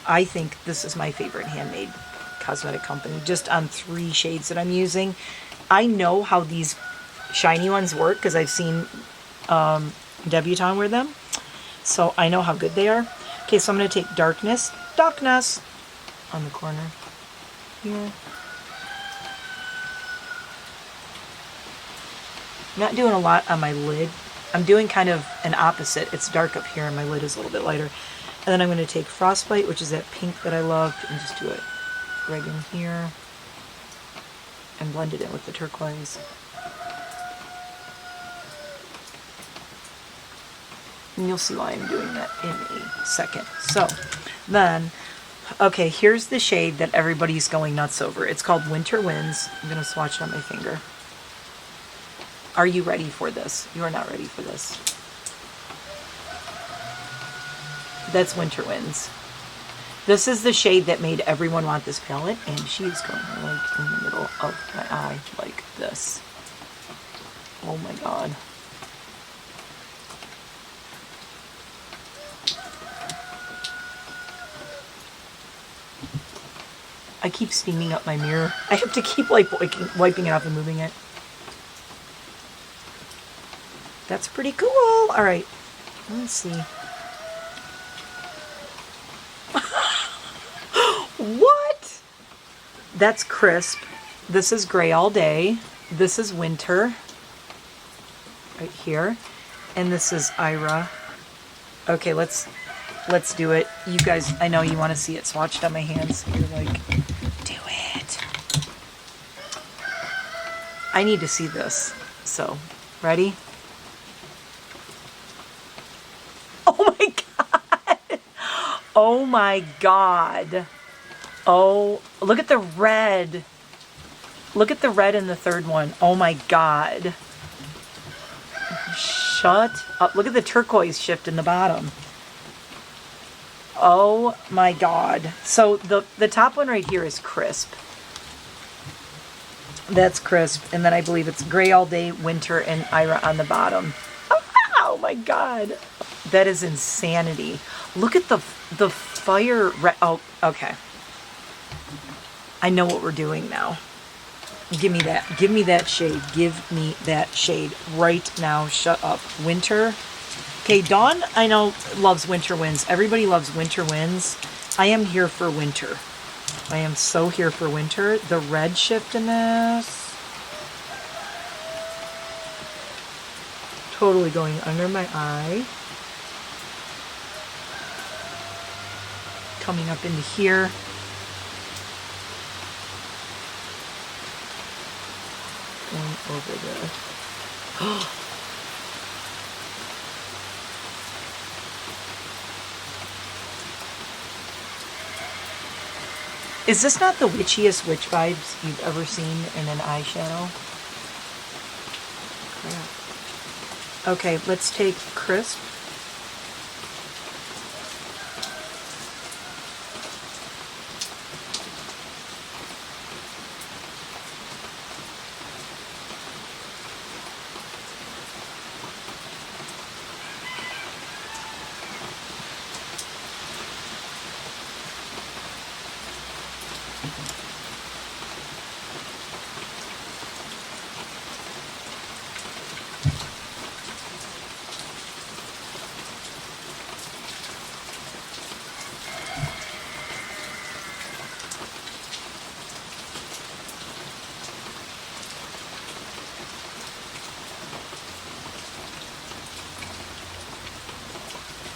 I think this is my favorite handmade cosmetic company, just on 3 shades that I'm using. I know how these shiny ones work because I've seen Debutante wear them. So I know how good they are. Okay, so I'm going to take Darkness on the corner here. I'm not doing a lot on my lid. I'm doing kind of an opposite. It's dark up here and my lid is a little bit lighter. And then I'm going to take Frostbite, which is that pink that I loved, and just do it right in here. And blend it in with the turquoise. And you'll see why I'm doing that in a second. So, then, okay, here's the shade that everybody's going nuts over. It's called Winter Winds. I'm going to swatch it on my finger. Are you ready for this? You are not ready for this. That's Winter Winds. This is the shade that made everyone want this palette, and she's going like in the middle of my eye, like this. Oh my God. I keep steaming up my mirror. I have to keep like wiping it off and moving it. That's pretty cool. All right, let's see. What? That's crisp. This is gray all day. This is winter right here. And this is Ira. Okay, let's do it. You guys, I know you want to see it swatched on my hands. You're like, do it. I need to see this. So, ready? Oh my God. Oh my God. Oh, look at the red. Look at the red in the third one. Oh my God. Shut up. Look at the turquoise shift in the bottom. Oh my God. So the top one right here is crisp. That's crisp. And then I believe it's gray all day, winter, and Ira on the bottom. Oh my God. That is insanity. Look at the fire. Oh, okay. I know what we're doing now. Give me that. Give me that shade. Give me that shade right now. Shut up. Winter. Okay, Dawn, I know, loves winter winds. Everybody loves winter winds. I am here for winter. I am so here for winter. The red shift in this. Totally going under my eye. Coming up into here. Going over there. Is this not the witchiest witch vibes you've ever seen in an eyeshadow? Crap. Okay, let's take crisp.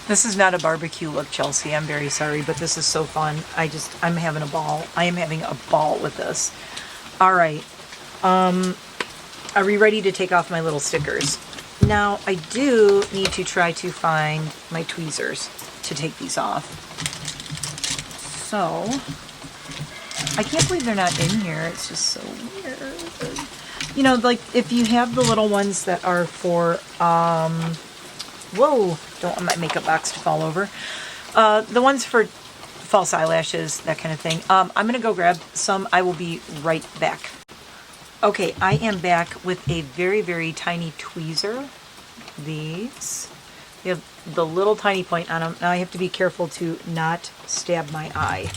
This is not a barbecue look, Chelsie. I'm very sorry, but this is so fun. I'm having a ball. I am having a ball with this. All right. Are we ready to take off my little stickers? Now, I do need to try to find my tweezers to take these off. So, I can't believe they're not in here. It's just so weird. You know, like, if you have the little ones that are for, whoa, don't want my makeup box to fall over. The ones for false eyelashes, that kind of thing. I'm going to go grab some. I will be right back. Okay, I am back with a very, very tiny tweezer. These. They have the little tiny point on them. Now I have to be careful to not stab my eye.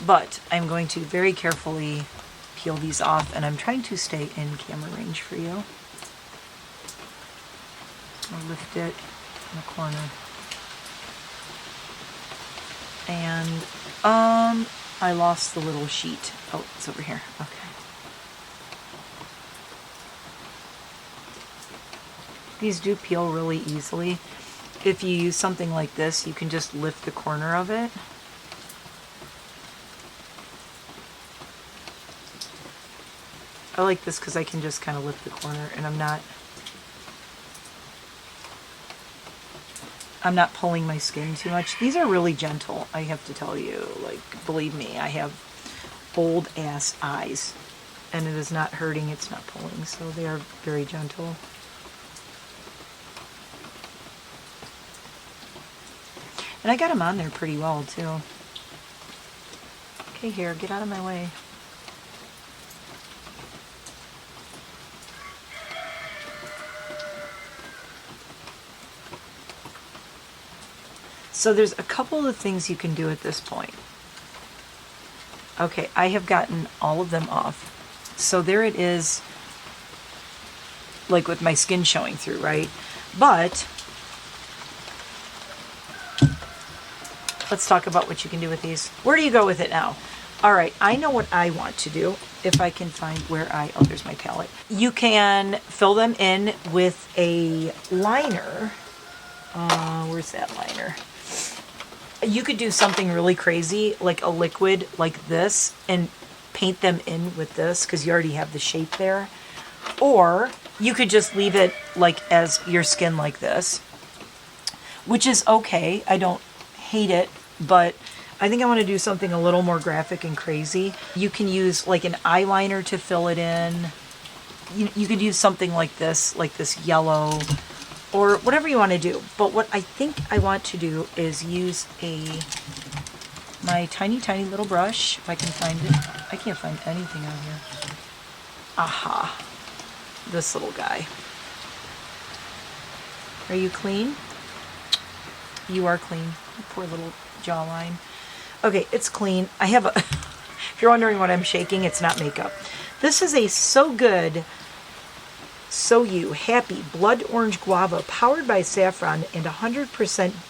But I'm going to very carefully peel these off, and I'm trying to stay in camera range for you. I'll lift it in the corner. And I lost the little sheet. Oh, it's over here. Okay. These do peel really easily. If you use something like this, you can just lift the corner of it. I like this because I can just kind of lift the corner and I'm not pulling my skin too much. These are really gentle, I have to tell you. Like, believe me, I have old ass eyes and it is not hurting, it's not pulling, so they are very gentle. And I got them on there pretty well too. Okay, here, get out of my way. So there's a couple of things you can do at this point. Okay, I have gotten all of them off. So there it is, like with my skin showing through, right? But let's talk about what you can do with these. Where do you go with it now? All right, I know what I want to do. If I can find where oh, there's my palette. You can fill them in with a liner. Where's that liner? You could do something really crazy, like a liquid like this, and paint them in with this because you already have the shape there. Or you could just leave it like as your skin like this, which is okay. I don't hate it, but I think I want to do something a little more graphic and crazy. You can use like an eyeliner to fill it in. You could use something like this yellow, or whatever you want to do. But what I think I want to do is use my tiny little brush, if I can find it. I can't find anything on here. Aha. This little guy. Are you clean? You are clean. Poor little jawline. Okay, it's clean. I have a... If you're wondering what I'm shaking, it's not makeup. This is a So Good, So You Happy Blood Orange Guava, powered by saffron and 100%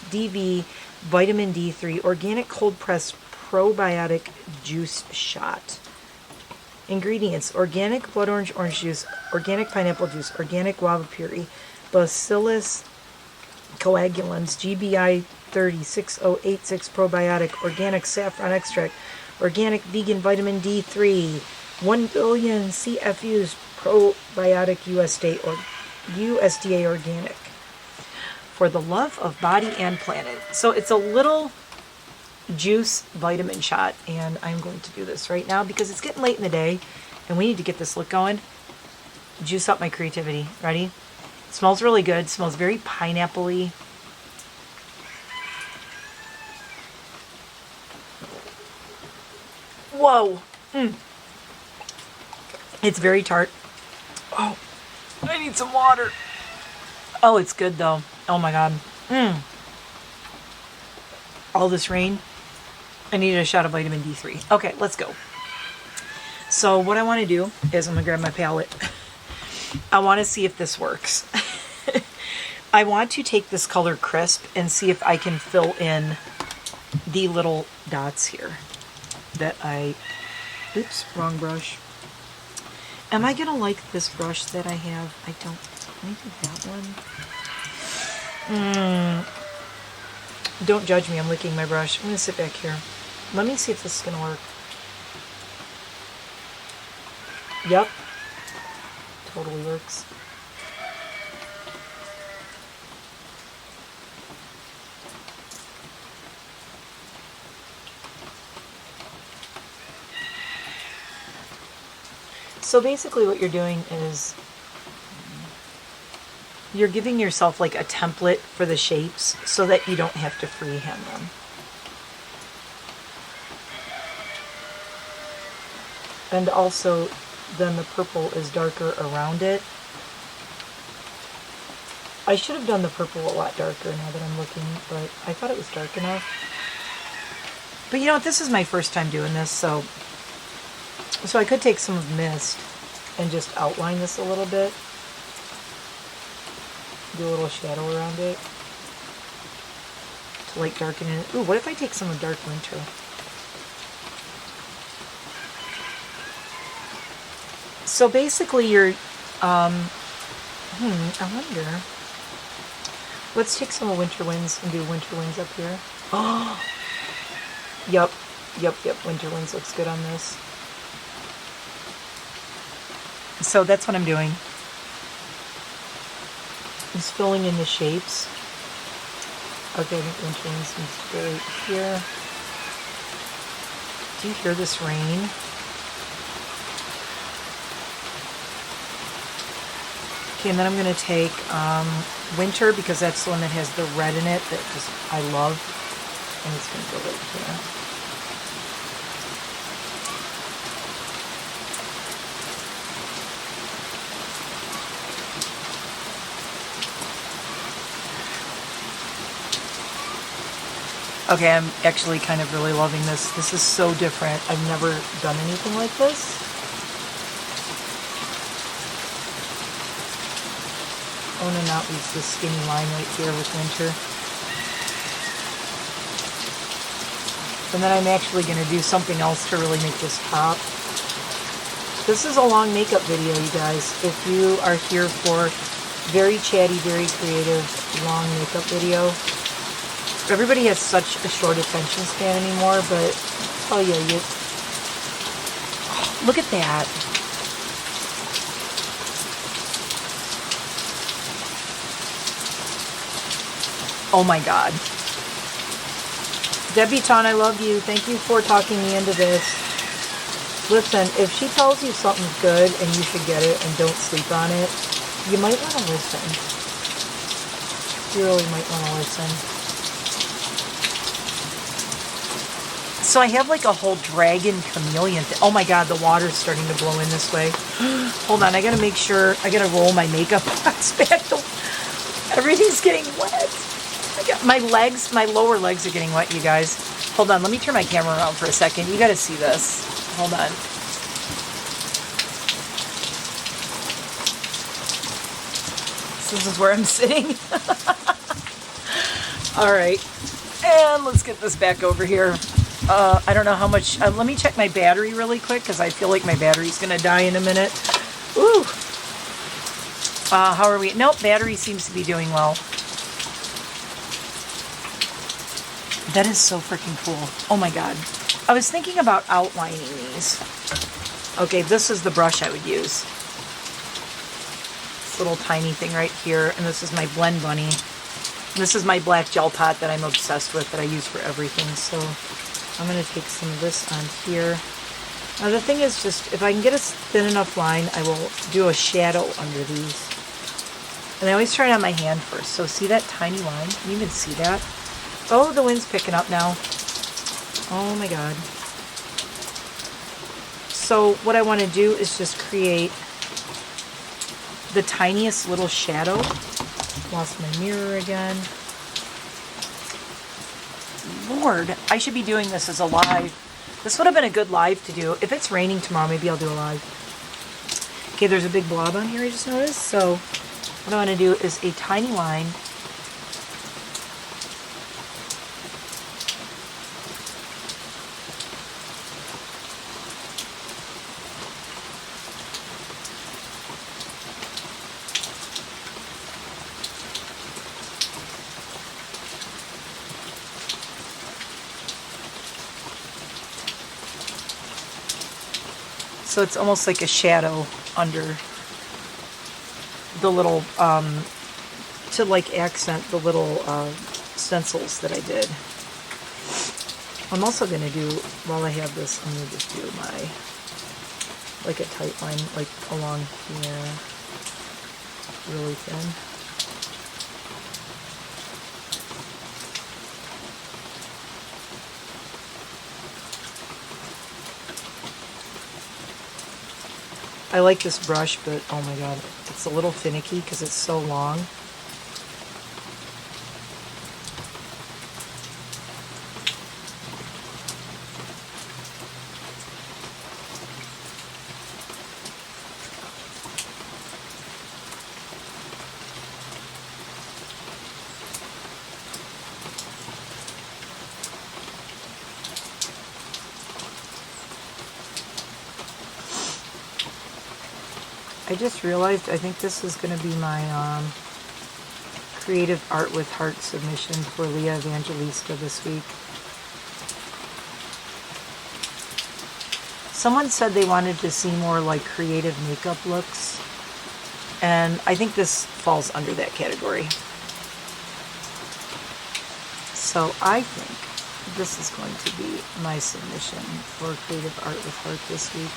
DV vitamin D3 organic cold pressed probiotic juice shot. Ingredients: organic blood orange juice, organic pineapple juice, organic guava puree, Bacillus coagulans, GBI 306086 probiotic, organic saffron extract, organic vegan vitamin D3, 1 billion CFUs probiotic USDA organic, for the love of body and planet. So it's a little juice vitamin shot, and I'm going to do this right now because it's getting late in the day and we need to get this look going. Juice up my creativity. Ready? It smells really good. It smells very pineapple-y. Whoa. It's very tart. Oh, I need some water. Oh, it's good though. Oh my god. All this rain. I needed a shot of vitamin D3. Okay, let's go. So what I want to do is I'm going to grab my palette. I want to see if this works. I want to take this color Crisp and see if I can fill in the little dots here that oops, wrong brush. Am I going to like this brush that I have? I don't. Maybe that one. Don't judge me, I'm licking my brush. I'm going to sit back here. Let me see if this is going to work. Yep. Totally works. So basically what you're doing is you're giving yourself like a template for the shapes so that you don't have to freehand them. And also then the purple is darker around it. I should have done the purple a lot darker now that I'm looking, but I thought it was dark enough. But you know what, this is my first time doing this, so I could take some of Mist and just outline this a little bit. Do a little shadow around it to like darken it. Ooh, what if I take some of Dark Winter? So basically you're, I wonder. Let's take some of Winter Winds and do Winter Winds up here. Oh, yep, Winter Winds looks good on this. So that's what I'm doing. Just filling in the shapes. Okay, I think Winter Winds needs to go right here. Do you hear this rain? Okay, and then I'm going to take Winter, because that's the one that has the red in it that just I love. And it's going to go right here. Okay, I'm actually kind of really loving this. This is so different. I've never done anything like this. Oh no, not use this skinny line right here with Winter. And then I'm actually going to do something else to really make this pop. This is a long makeup video, you guys. If you are here for Very chatty, very creative, long makeup video. Everybody has such a short attention span anymore, but oh yeah, look at that. Oh my God. Debutante, I love you. Thank you for talking me into this. Listen, if she tells you something's good and you should get it and don't sleep on it, you might want to listen. You really might want to listen. So I have like a whole dragon chameleon thing. Oh my God, the water's starting to blow in this way. Hold on, I gotta make sure, I gotta roll my makeup box back. Everything's getting wet. My legs, my lower legs are getting wet, you guys. Hold on, let me turn my camera around for a second. You gotta see this. Hold on. This is where I'm sitting. All right, and let's get this back over here. I don't know how much, let me check my battery really quick because I feel like my battery's gonna die in a minute. Ooh. How are we? Nope, battery seems to be doing well. That is so freaking cool. Oh my God. I was thinking about outlining these. Okay, this is the brush I would use. This little tiny thing right here, and this is my Blend Bunny. And this is my black gel pot that I'm obsessed with, that I use for everything. So I'm going to take some of this on here. Now the thing is, just if I can get a thin enough line, I will do a shadow under these. And I always try it on my hand first. So see that tiny line? Can you even see that? Oh, the wind's picking up now. Oh my God. So what I want to do is just create the tiniest little shadow. Lost my mirror again. Lord, I should be doing this as a live. This would have been a good live to do. If it's raining tomorrow, maybe I'll do a live. Okay, there's a big blob on here I just noticed. So what I want to do is a tiny line. So it's almost like a shadow under the little, to like accent the little stencils that I did. I'm also going to do, while I have this, I'm going to just do my, like a tight line, like along here, really thin. I like this brush, but oh my God, it's a little finicky because it's so long. I just realized I think this is going to be my creative art with heart submission for Leah Evangelista this week. Someone said they wanted to see more like creative makeup looks, and I think this falls under that category. So I think this is going to be my submission for creative art with heart this week.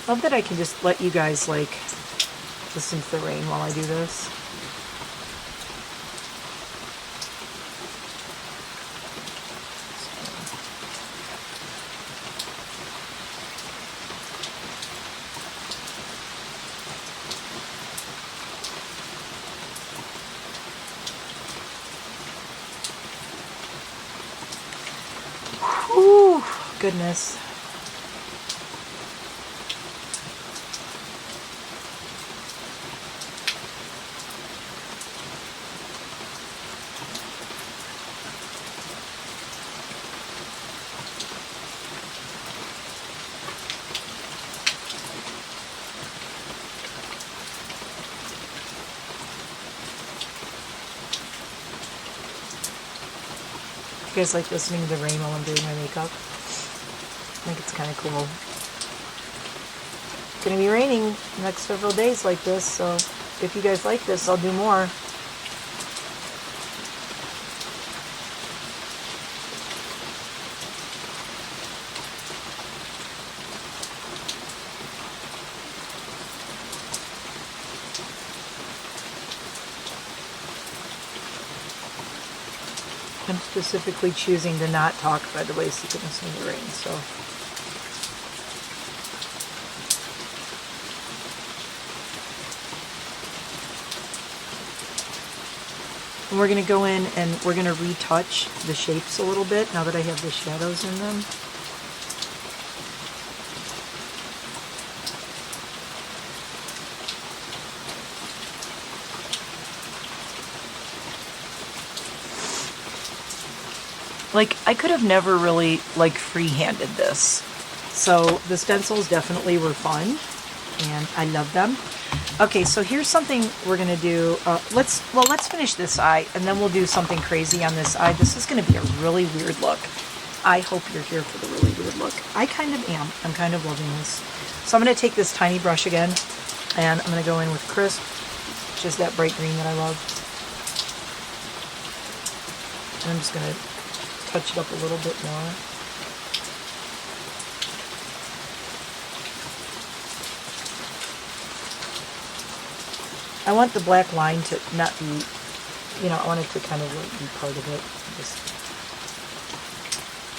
Love that I can just let you guys like listen to the rain while I do this. Whew. goodness. You guys like listening to the rain while I'm doing my makeup? I think it's kind of cool. It's going to be raining the next several days like this, so if you guys like this, I'll do more. I'm specifically choosing to not talk, by the way, so you can listen to the rain. So, and we're going to go in and we're going to retouch the shapes a little bit now that I have the shadows in them. Like, I could have never really, like, free-handed this. So the stencils definitely were fun, and I love them. Okay, so here's something we're going to do. Let's finish this eye, and then we'll do something crazy on this eye. This is going to be a really weird look. I hope you're here for the really weird look. I kind of am. I'm kind of loving this. So I'm going to take this tiny brush again, and I'm going to go in with Crisp, which is that bright green that I love. And I'm just going to touch it up a little bit more. I want the black line to not be, you know, I want it to kind of like be part of it, just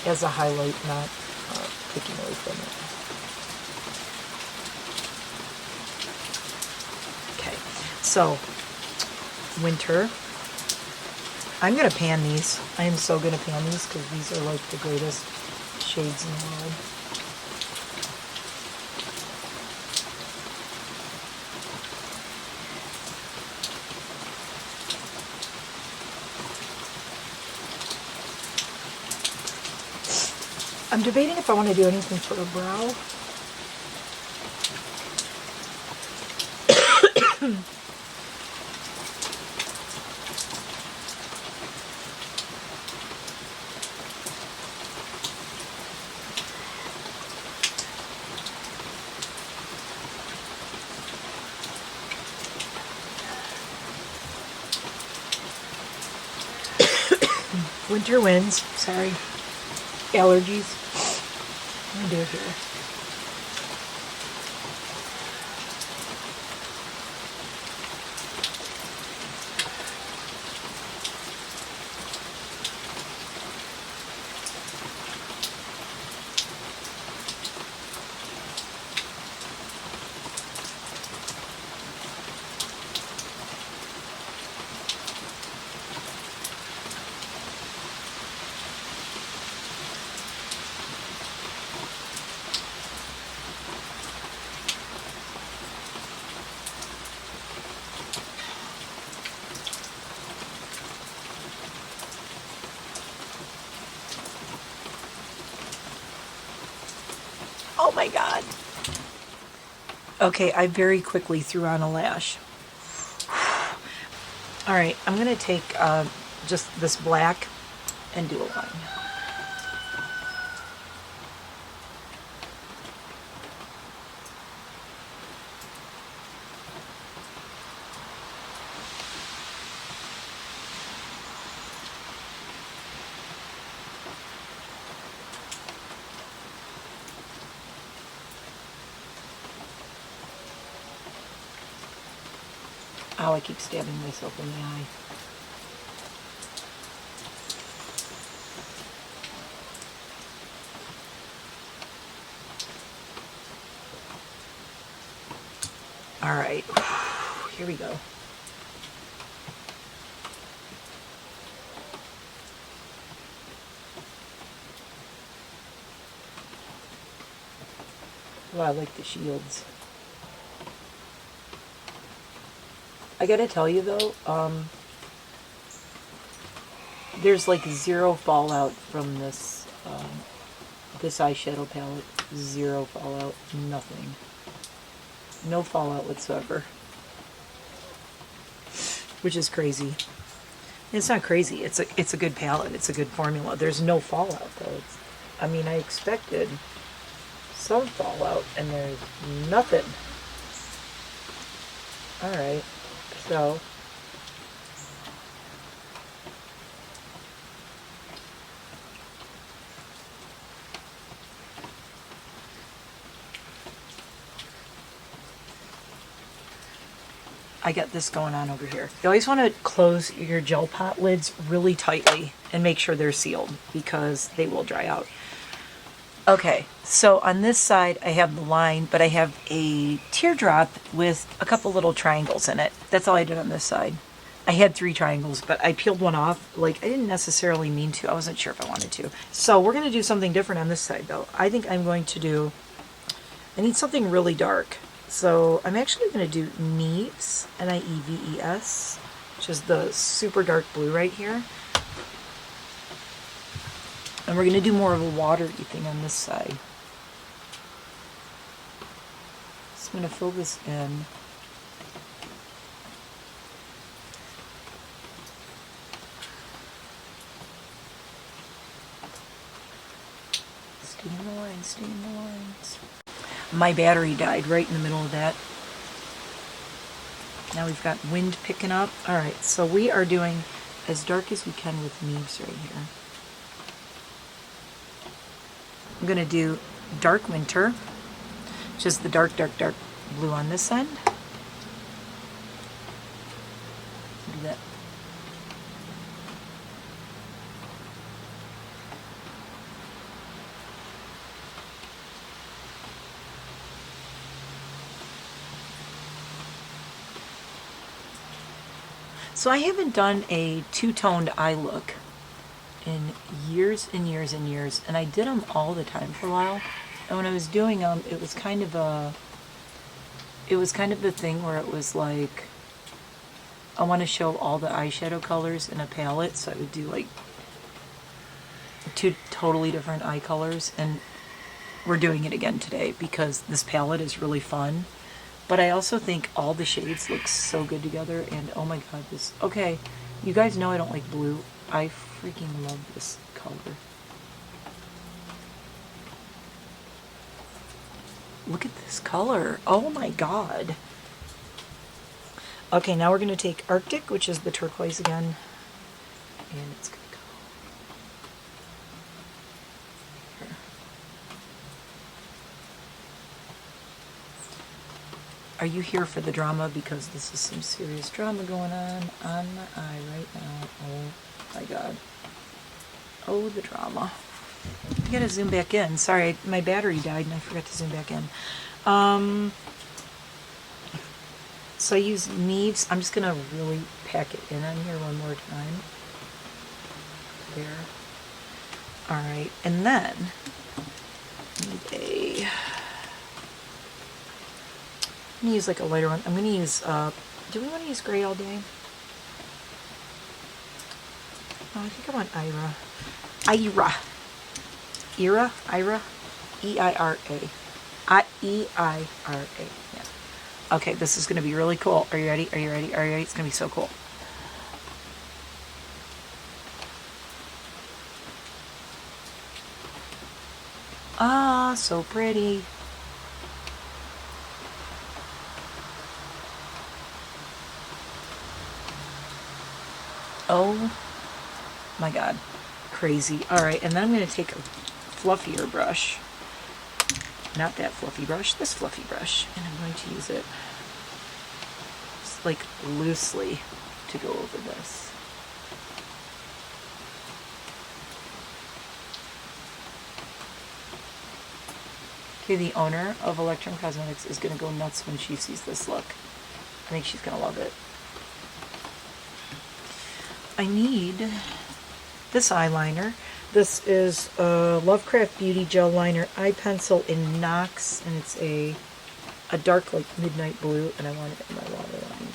as a highlight, not taking away from it. Okay, so winter. I'm going to pan these. I am so going to pan these because these are like the greatest shades in the world. I'm debating if I want to do anything for a brow. Winter winds. Sorry. Allergies. I'm going to do it here. Oh my God. Okay, I very quickly threw on a lash. All right, I'm going to take just this black and do a line. Ow, I keep stabbing myself in the eye. All right, here we go. Oh, I like the shields. I gotta tell you though, there's like zero fallout from this this eyeshadow palette. Zero fallout. Nothing. No fallout whatsoever. Which is crazy. It's not crazy. It's a good palette. It's a good formula. There's no fallout though. I mean, I expected some fallout, and there's nothing. All right, so I got this going on over here. You always want to close your gel pot lids really tightly and make sure they're sealed because they will dry out. Okay, so on this side I have the line, but I have a teardrop with a couple little triangles in it. That's all I did on this side. I had 3 triangles, but I peeled one off. Like, I didn't necessarily mean to. I wasn't sure if I wanted to. So we're going to do something different on this side, though. I think I'm going to do... I need something really dark. So I'm actually going to do Nieves, Nieves, which is the super dark blue right here. And we're going to do more of a watery thing on this side. So I'm going to fill this in. Stay in the lines, stay in the lines. My battery died right in the middle of that. Now we've got wind picking up. Alright, so we are doing as dark as we can with Nieves right here. I'm going to do Dark Winter, which is the dark, dark, dark blue on this end. Do that. So I haven't done a two-toned eye look in years and years and years, and I did them all the time for a while. And when I was doing them, it was kind of the thing where it was like, I want to show all the eyeshadow colors in a palette, so I would do like 2 totally different eye colors, and we're doing it again today because this palette is really fun. But I also think all the shades look so good together, and oh my god, this... Okay, you guys know I don't like blue. I freaking love this color. Look at this color. Oh my god. Okay, now we're going to take Arctic, which is the turquoise again, and it's going to go here. Are you here for the drama? Because this is some serious drama going on my eye right now. Oh my god. Oh, the drama. I gotta zoom back in. Sorry, my battery died and I forgot to zoom back in. So I use Nieves. I'm just gonna really pack it in on here one more time. There. Alright, and then I'm gonna use like a lighter one. I'm gonna use, do we want to use gray all day? Oh, I think I want Ira. Ira? E-I-R-A. E-I-R-A, yeah. Okay, this is gonna be really cool. Are you ready? Are you ready? Are you ready? It's gonna be so cool. Ah, so pretty. Oh my god, crazy. Alright, and then I'm going to take a fluffier brush, not that fluffy brush, this fluffy brush, and I'm going to use it just like loosely to go over this. Okay, the owner of Electrum Cosmetics is going to go nuts when she sees this look. I think she's going to love it. I need this eyeliner. This is a Lovecraft Beauty Gel Liner Eye Pencil in Nox, and it's a dark, like, midnight blue, and I want it in my waterline.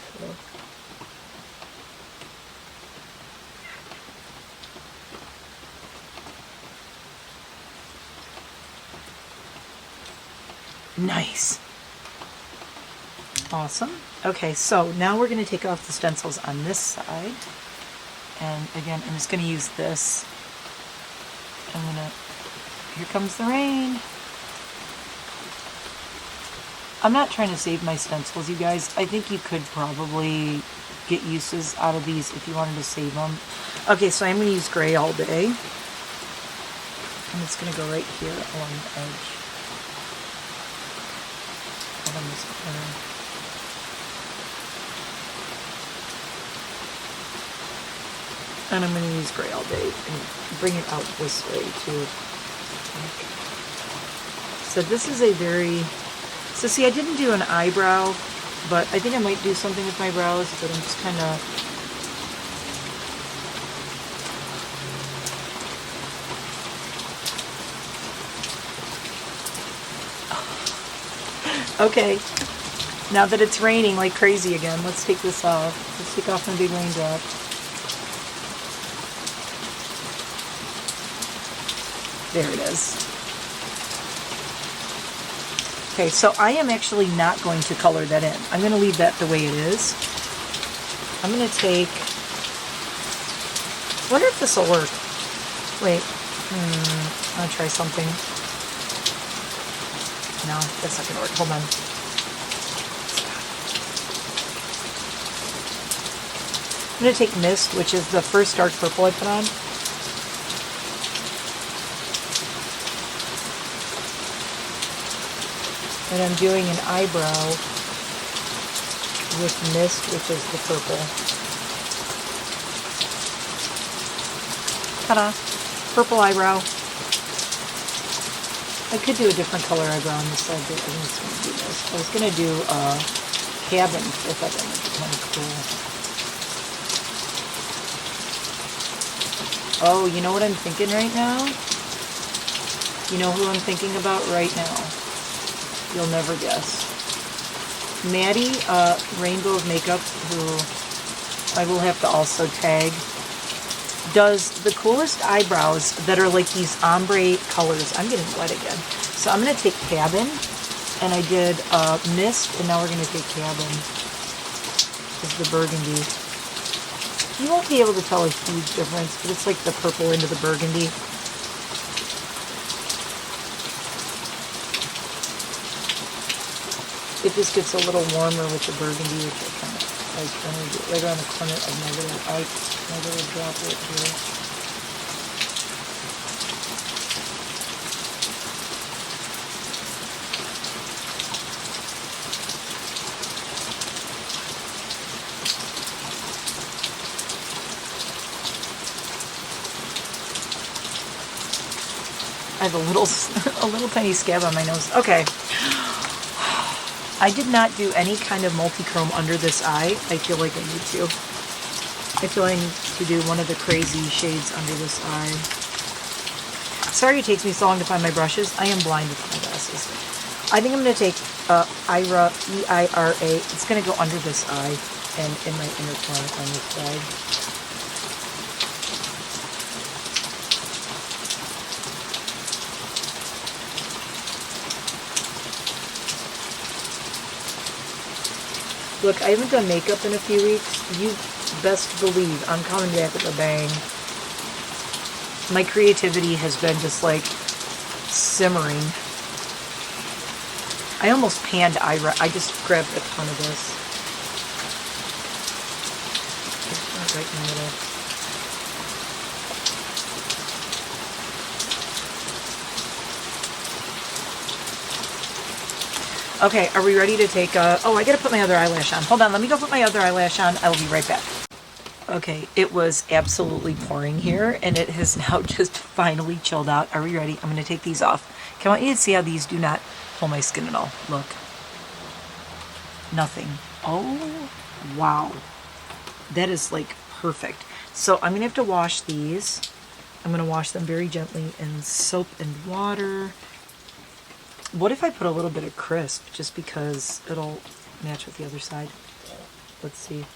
So. Nice. Awesome. Okay, so now we're going to take off the stencils on this side. And again, I'm just going to use this. Here comes the rain. I'm not trying to save my stencils, you guys. I think you could probably get uses out of these if you wanted to save them. Okay, so I'm going to use gray all day. I'm just going to go right here along the edge. On this corner. And I'm going to use gray all day and bring it out this way too. So this is a very... So see, I didn't do an eyebrow, but I think I might do something with my brows, but I'm just kind of... Okay, now that it's raining like crazy again, let's take this off. Let's take off my big raindrop. There it is. Okay, so I am actually not going to color that in. I'm going to leave that the way it is. I'm going to take... I wonder if this will work. Wait. I'm going to try something. No, that's not going to work. Hold on. I'm going to take Mist, which is the first dark purple I put on. And I'm doing an eyebrow with Mist, which is the purple. Ta-da! Purple eyebrow. I could do a different color eyebrow on this side, but I think it's going to do this. I was going to do cabin. I thought that would be kind of cool. Oh, you know what I'm thinking right now? You know who I'm thinking about right now? You'll never guess. Maddie, Rainbow of Makeup, who I will have to also tag, does the coolest eyebrows that are like these ombre colors. I'm getting wet again. So I'm going to take Cabin, and I did Mist, and now we're going to take Cabin. This is the burgundy. You won't be able to tell a huge difference, but it's like the purple into the burgundy. It just gets a little warmer with the burgundy, which I kind of like. I'm going to get right around the corner of my little droplet here. I have a little tiny scab on my nose. Okay. I did not do any kind of multi-chrome under this eye. I feel like I need to. I feel I need to do one of the crazy shades under this eye. Sorry it takes me so long to find my brushes. I am blind with my glasses. I think I'm going to take Eira, E-I-R-A. It's going to go under this eye and in my inner corner on this side. Look, I haven't done makeup in a few weeks. You best believe I'm coming back with a bang. My creativity has been just like simmering. I almost panned Eira. I just grabbed a ton of this. Right in the middle. Okay, are we ready to take oh, I gotta put my other eyelash on. Hold on, let me go put my other eyelash on. I will be right back. Okay, it was absolutely pouring here, and it has now just finally chilled out. Are we ready? I'm gonna take these off. Okay, I want you to see how these do not pull my skin at all. Look. Nothing. Oh, wow. That is like perfect. So I'm gonna have to wash these. I'm going to wash them very gently in soap and water. What if I put a little bit of crisp, just because it'll match with the other side? Let's see.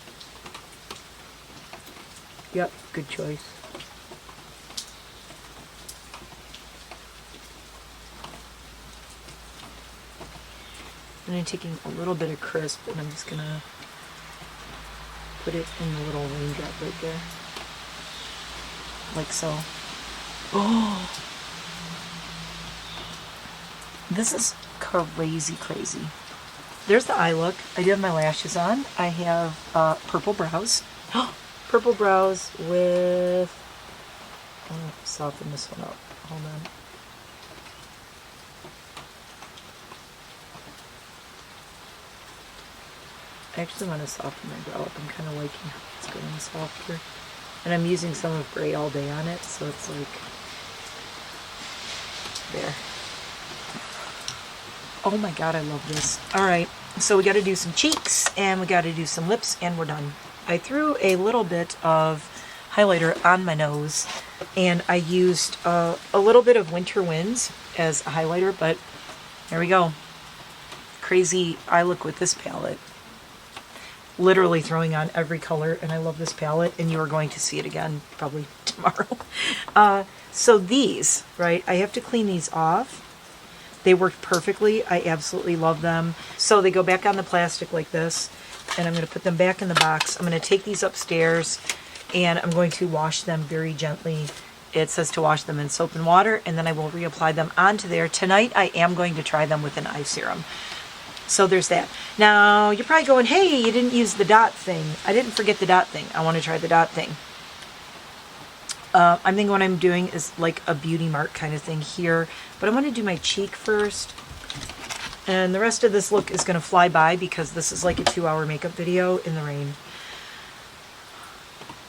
Yep, good choice. And I'm taking a little bit of crisp, and I'm just going to put it in the little raindrop right there. Like so. Oh! This is crazy, crazy. There's the eye look. I do have my lashes on. I have purple brows. Purple brows with... I'm going to soften this one up. Hold on. I actually want to soften my brow up. I'm kind of liking how it's going softer. And I'm using some of gray all day on it, so it's like... there. Oh my god, I love this. Alright, so we got to do some cheeks, and we got to do some lips, and we're done. I threw a little bit of highlighter on my nose, and I used a little bit of Winter Winds as a highlighter, but there we go. Crazy eye look with this palette. Literally throwing on every color, and I love this palette, and you are going to see it again probably tomorrow. So these, right, I have to clean these off. They worked perfectly. I absolutely love them. So they go back on the plastic like this, and I'm going to put them back in the box. I'm going to take these upstairs, and I'm going to wash them very gently. It says to wash them in soap and water, and then I will reapply them onto there. Tonight I am going to try them with an eye serum. So there's that. Now, you're probably going, hey, you didn't use the dot thing. I didn't forget the dot thing. I want to try the dot thing. I'm thinking what I'm doing is like a beauty mark kind of thing here. But I'm going to do my cheek first. And the rest of this look is going to fly by because this is like a 2-hour makeup video in the rain.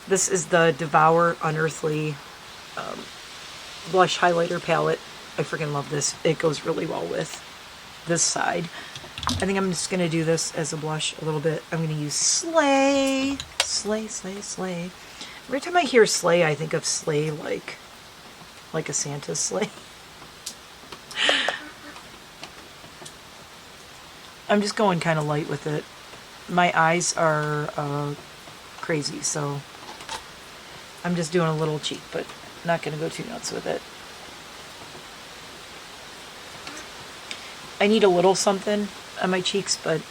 This is the Devour Unearthly blush highlighter palette. I freaking love this. It goes really well with this side. I think I'm just going to do this as a blush a little bit. I'm going to use Slay. Slay, Slay, Slay. Every time I hear Slay, I think of Slay like a Santa sleigh. I'm just going kind of light with it. My eyes are crazy, so I'm just doing a little cheek, but not going to go too nuts with it. I need a little something on my cheeks, but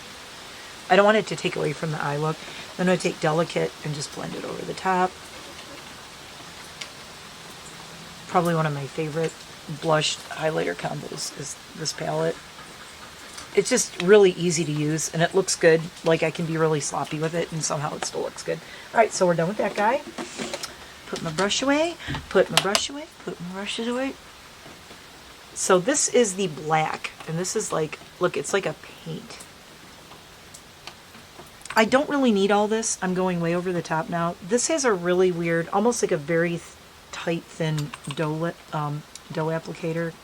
I don't want it to take away from the eye look. I'm going to take Delicate and just blend it over the top. Probably one of my favorite blush highlighter combos is this palette. It's just really easy to use, and it looks good. Like, I can be really sloppy with it, and somehow it still looks good. Alright, so we're done with that guy. Put my brush away. Put my brush away. Put my brushes away. So this is the black, and this is like, look, it's like a paint. I don't really need all this. I'm going way over the top now. This has a really weird, almost like a very tight, thin dough applicator,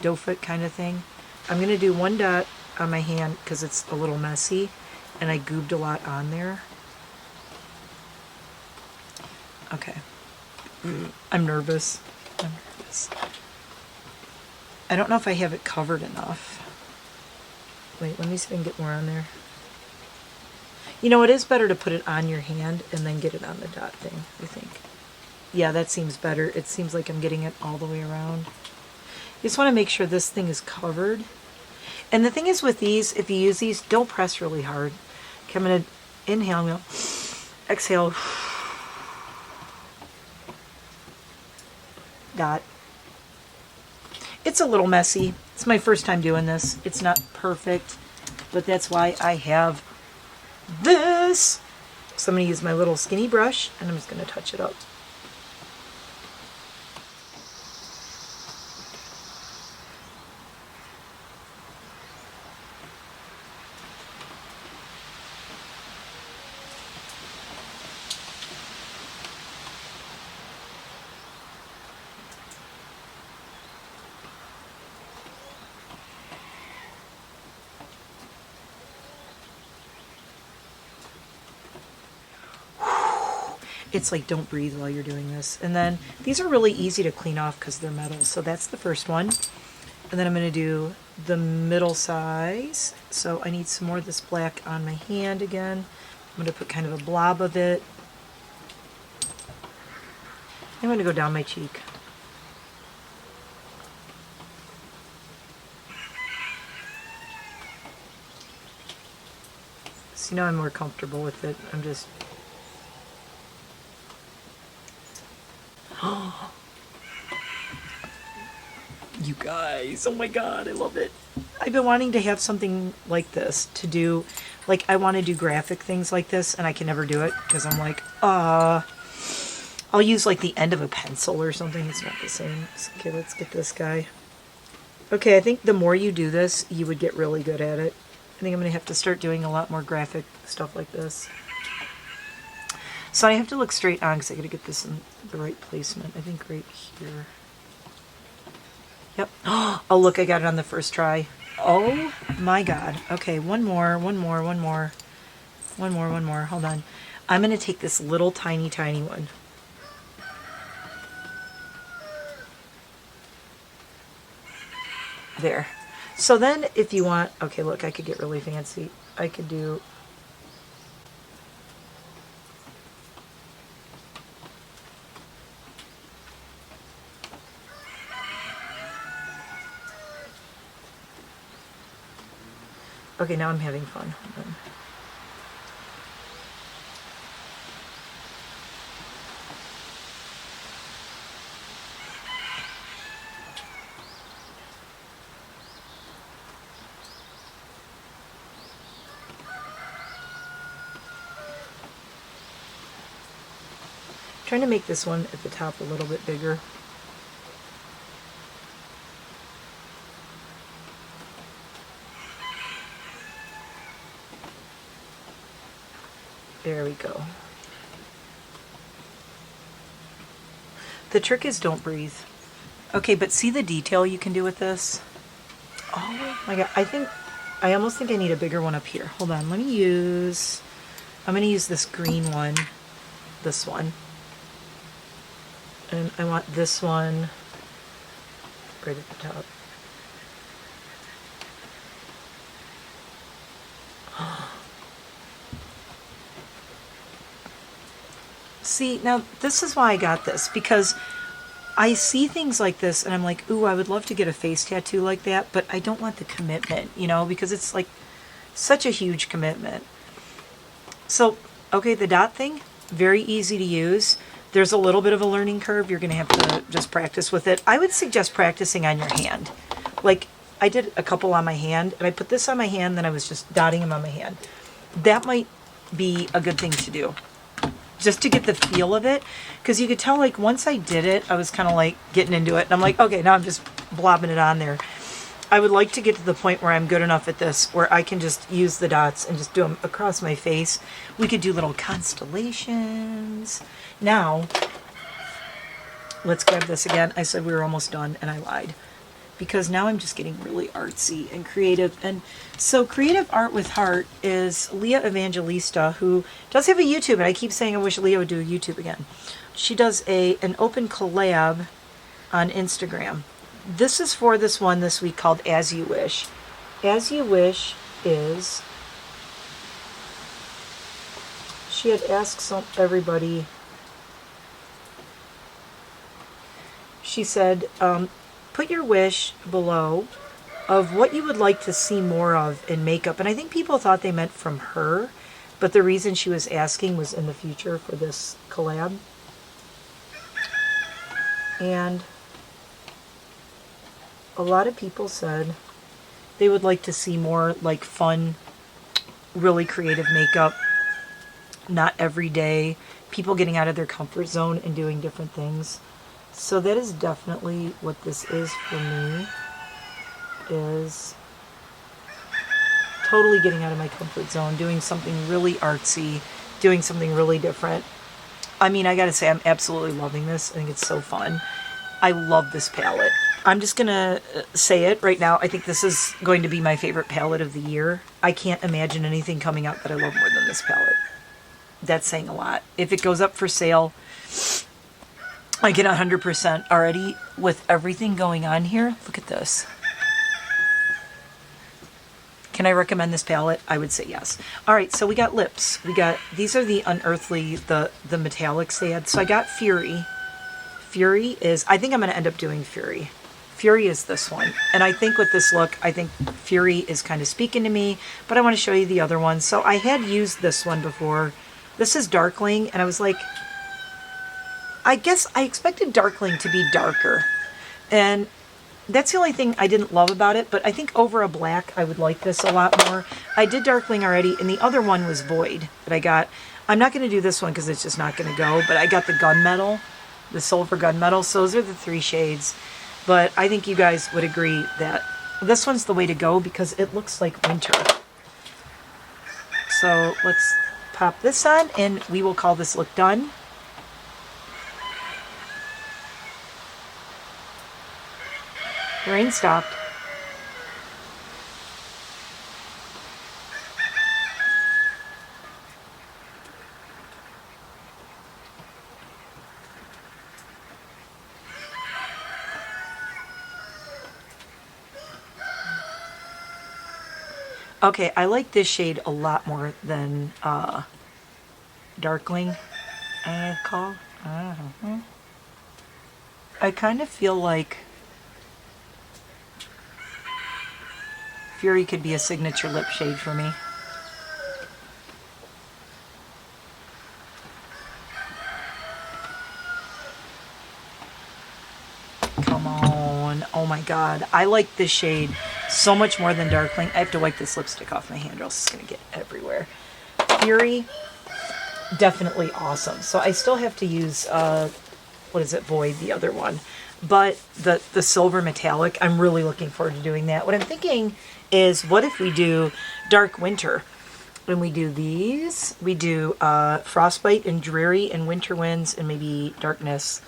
dough foot kind of thing. I'm going to do one dot on my hand because it's a little messy, and I goobed a lot on there. Okay. I'm nervous. I'm nervous. I don't know if I have it covered enough. Wait, let me see if I can get more on there. You know, it is better to put it on your hand and then get it on the dot thing, I think. Yeah, that seems better. It seems like I'm getting it all the way around. You just want to make sure this thing is covered. And the thing is with these, if you use these, don't press really hard. Okay, I'm going to inhale, I'm going to exhale. Dot. It's a little messy. It's my first time doing this. It's not perfect, but that's why I have this. So I'm going to use my little skinny brush, and I'm just going to touch it up. It's like, don't breathe while you're doing this. And then these are really easy to clean off because they're metal. So that's the first one. And then I'm going to do the middle size. So I need some more of this black on my hand again. I'm going to put kind of a blob of it. I'm going to go down my cheek. So now I'm more comfortable with it. I'm just... You guys, oh my god, I love it. I've been wanting to have something like this to do. Like, I want to do graphic things like this, and I can never do it because I'm like, I'll use like the end of a pencil or something. It's not the same. Okay, let's get this guy. Okay, I think the more you do this, you would get really good at it. I think I'm going to have to start doing a lot more graphic stuff like this. So I have to look straight on because I got to get this in the right placement. I think right here. Yep. Oh, look, I got it on the first try. Oh my god. Okay, one more. Hold on. I'm going to take this little tiny one. There. So then if you want, okay, look, I could get really fancy. I could do... Okay, now I'm having fun. Hold on. Trying to make this one at the top a little bit bigger. There we go. The trick is don't breathe. Okay, but see the detail you can do with this? Oh my god, I almost think I need a bigger one up here. Hold on, I'm going to use this green one, this one. And I want this one right at the top. See, now this is why I got this, because I see things like this and I'm like, ooh, I would love to get a face tattoo like that, but I don't want the commitment, you know, because it's like such a huge commitment. So, okay, the dot thing, very easy to use. There's a little bit of a learning curve. You're going to have to just practice with it. I would suggest practicing on your hand. Like, I did a couple on my hand, and I put this on my hand, then I was just dotting them on my hand. That might be a good thing to do, just to get the feel of it. Because you could tell, like, once I did it, I was kind of, like, getting into it. And I'm like, okay, now I'm just blobbing it on there. I would like to get to the point where I'm good enough at this, where I can just use the dots and just do them across my face. We could do little constellations. Now, let's grab this again. I said we were almost done, and I lied. Because now I'm just getting really artsy and creative. And so Creative Art with Heart is Leah Evangelista, who does have a YouTube, and I keep saying I wish Leah would do a YouTube again. She does an open collab on Instagram. This is for this one this week called As You Wish. As You Wish is... She had asked everybody... She said, put your wish below of what you would like to see more of in makeup. And I think people thought they meant from her, but the reason she was asking was in the future for this collab. And a lot of people said they would like to see more like fun, really creative makeup, not every day, people getting out of their comfort zone and doing different things. So that is definitely what this is for me, is totally getting out of my comfort zone, doing something really artsy, doing something really different. I mean, I gotta say, I'm absolutely loving this. I think it's so fun. I love this palette. I'm just gonna say it right now. I think this is going to be my favorite palette of the year. I can't imagine anything coming out that I love more than this palette. that's saying a lot. If it goes up for sale, I get 100% already with everything going on here. Look at this. Can I recommend this palette? I would say yes. All right, so we got lips. These are the Unearthly, the metallics they had. So I got Fury. Fury is, I think I'm going to end up doing Fury. Fury is this one. And I think with this look, I think Fury is kind of speaking to me, but I want to show you the other one. So I had used this one before. This is Darkling, and I was like, I guess I expected Darkling to be darker. And that's the only thing I didn't love about it, but I think over a black, I would like this a lot more. I did Darkling already, and the other one was Void that I got. I'm not going to do this one because it's just not going to go, but I got the Gunmetal, the Sulfur Gunmetal, so those are the 3 shades. But I think you guys would agree that this one's the way to go because it looks like winter. So let's pop this on, and we will call this look done. The rain stopped. Okay, I like this shade a lot more than Darkling, I call. I don't know. I kind of feel like Fury could be a signature lip shade for me. Come on. Oh my god. I like this shade so much more than Darkling. I have to wipe this lipstick off my hand or else it's going to get everywhere. Fury, definitely awesome. So I still have to use, what is it, Void, the other one. But the silver metallic, I'm really looking forward to doing that. What I'm thinking is, what if we do Dark Winter? When we do these, we do Frostbite and Dreary and Winter Winds and maybe Darkness.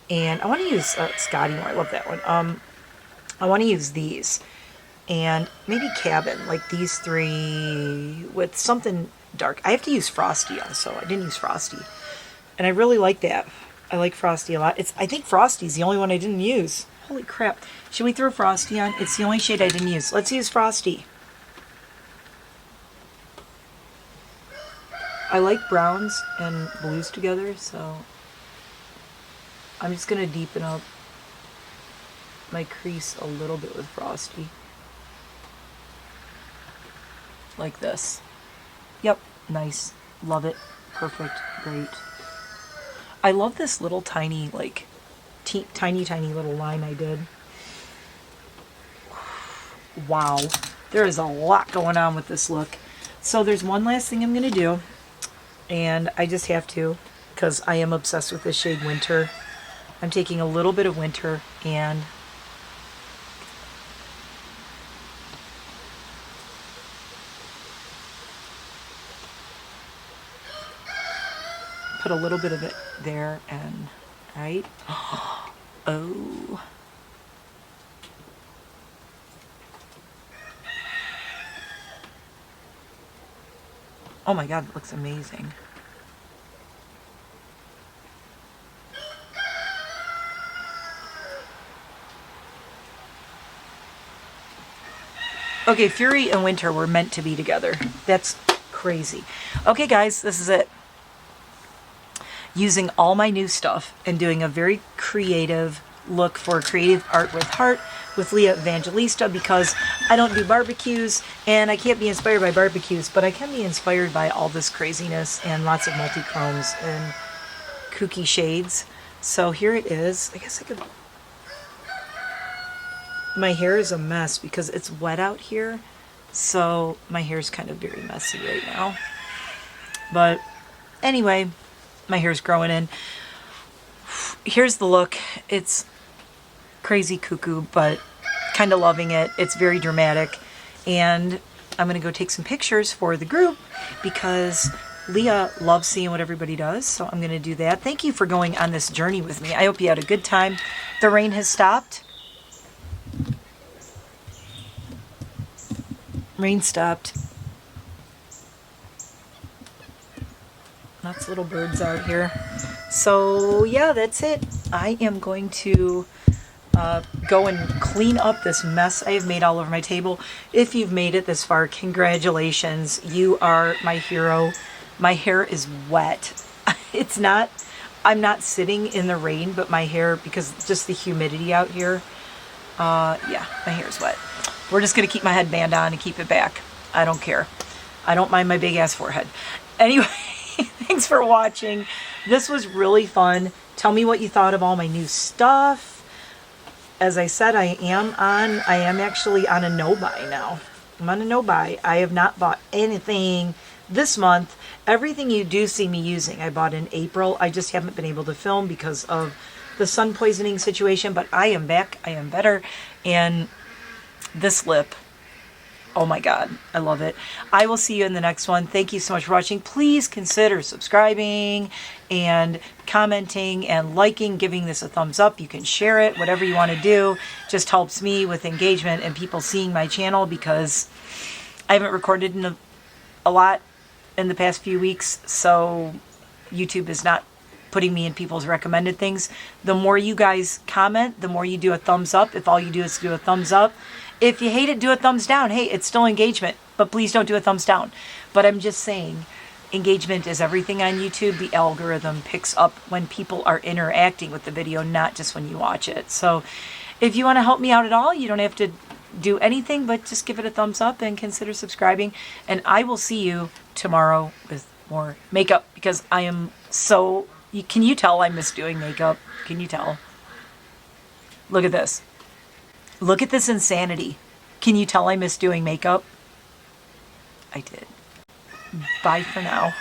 And I want to use Scotty more. I love that one. I want to use these. And maybe Cabin, like these 3 with something dark. I have to use Frosty also. I didn't use Frosty. And I really like that. I like Frosty a lot. I think Frosty's the only one I didn't use. Holy crap. Should we throw Frosty on? It's the only shade I didn't use. Let's use Frosty. I like browns and blues together, so I'm just going to deepen up my crease a little bit with Frosty. Like this. Yep, nice. Love it. Perfect. Great. I love this little tiny, like, tiny little line I did. Wow. There is a lot going on with this look. So there's one last thing I'm going to do. And I just have to, because I am obsessed with this shade Winter. I'm taking a little bit of Winter and put a little bit of it there and right. Oh. Oh my god, it looks amazing. Okay, Fury and Winter were meant to be together. That's crazy. Okay guys, this is it. Using all my new stuff and doing a very creative look for creative art with heart with Leah Evangelista, because I don't do barbecues and I can't be inspired by barbecues, but I can be inspired by all this craziness and lots of multi-chromes and kooky shades. So here it is. I guess I could... My hair is a mess because it's wet out here, so my hair is kind of very messy right now. But anyway, my hair's growing in. Here's the look. It's crazy cuckoo, but kind of loving it. It's very dramatic. And I'm going to go take some pictures for the group because Leah loves seeing what everybody does. So I'm going to do that. Thank you for going on this journey with me. I hope you had a good time. The rain has stopped. Rain stopped. Lots of little birds out here. So yeah, that's it. I am going to go and clean up this mess I have made all over my table. If you've made it this far, congratulations. You are my hero. My hair is wet. It's not, I'm not sitting in the rain, but my hair, because just the humidity out here, yeah, my hair's wet. We're just going to keep my headband on and keep it back. I don't care. I don't mind my big ass forehead. Anyway, thanks for watching. This was really fun. Tell me what you thought of all my new stuff. As I said, I am actually on a no-buy now. I'm on a no-buy. I have not bought anything this month. Everything you do see me using, I bought in April. I just haven't been able to film because of the sun poisoning situation, but I am back. I am better. And this lip, oh my God, I love it. I will see you in the next one. Thank you so much for watching. Please consider subscribing and commenting and liking, giving this a thumbs up. You can share it, whatever you want to do. Just helps me with engagement and people seeing my channel, because I haven't recorded in a lot in the past few weeks, so YouTube is not putting me in people's recommended things. The more you guys comment, the more you do a thumbs up. If all you do is do a thumbs up. If you hate it, do a thumbs down. Hey, it's still engagement, but please don't do a thumbs down. But I'm just saying, engagement is everything on YouTube. The algorithm picks up when people are interacting with the video, not just when you watch it. So if you want to help me out at all, you don't have to do anything, but just give it a thumbs up and consider subscribing. And I will see you tomorrow with more makeup, because I am so... Can you tell I miss doing makeup? Can you tell? Look at this. Look at this insanity. Can you tell I miss doing makeup? I did. Bye for now.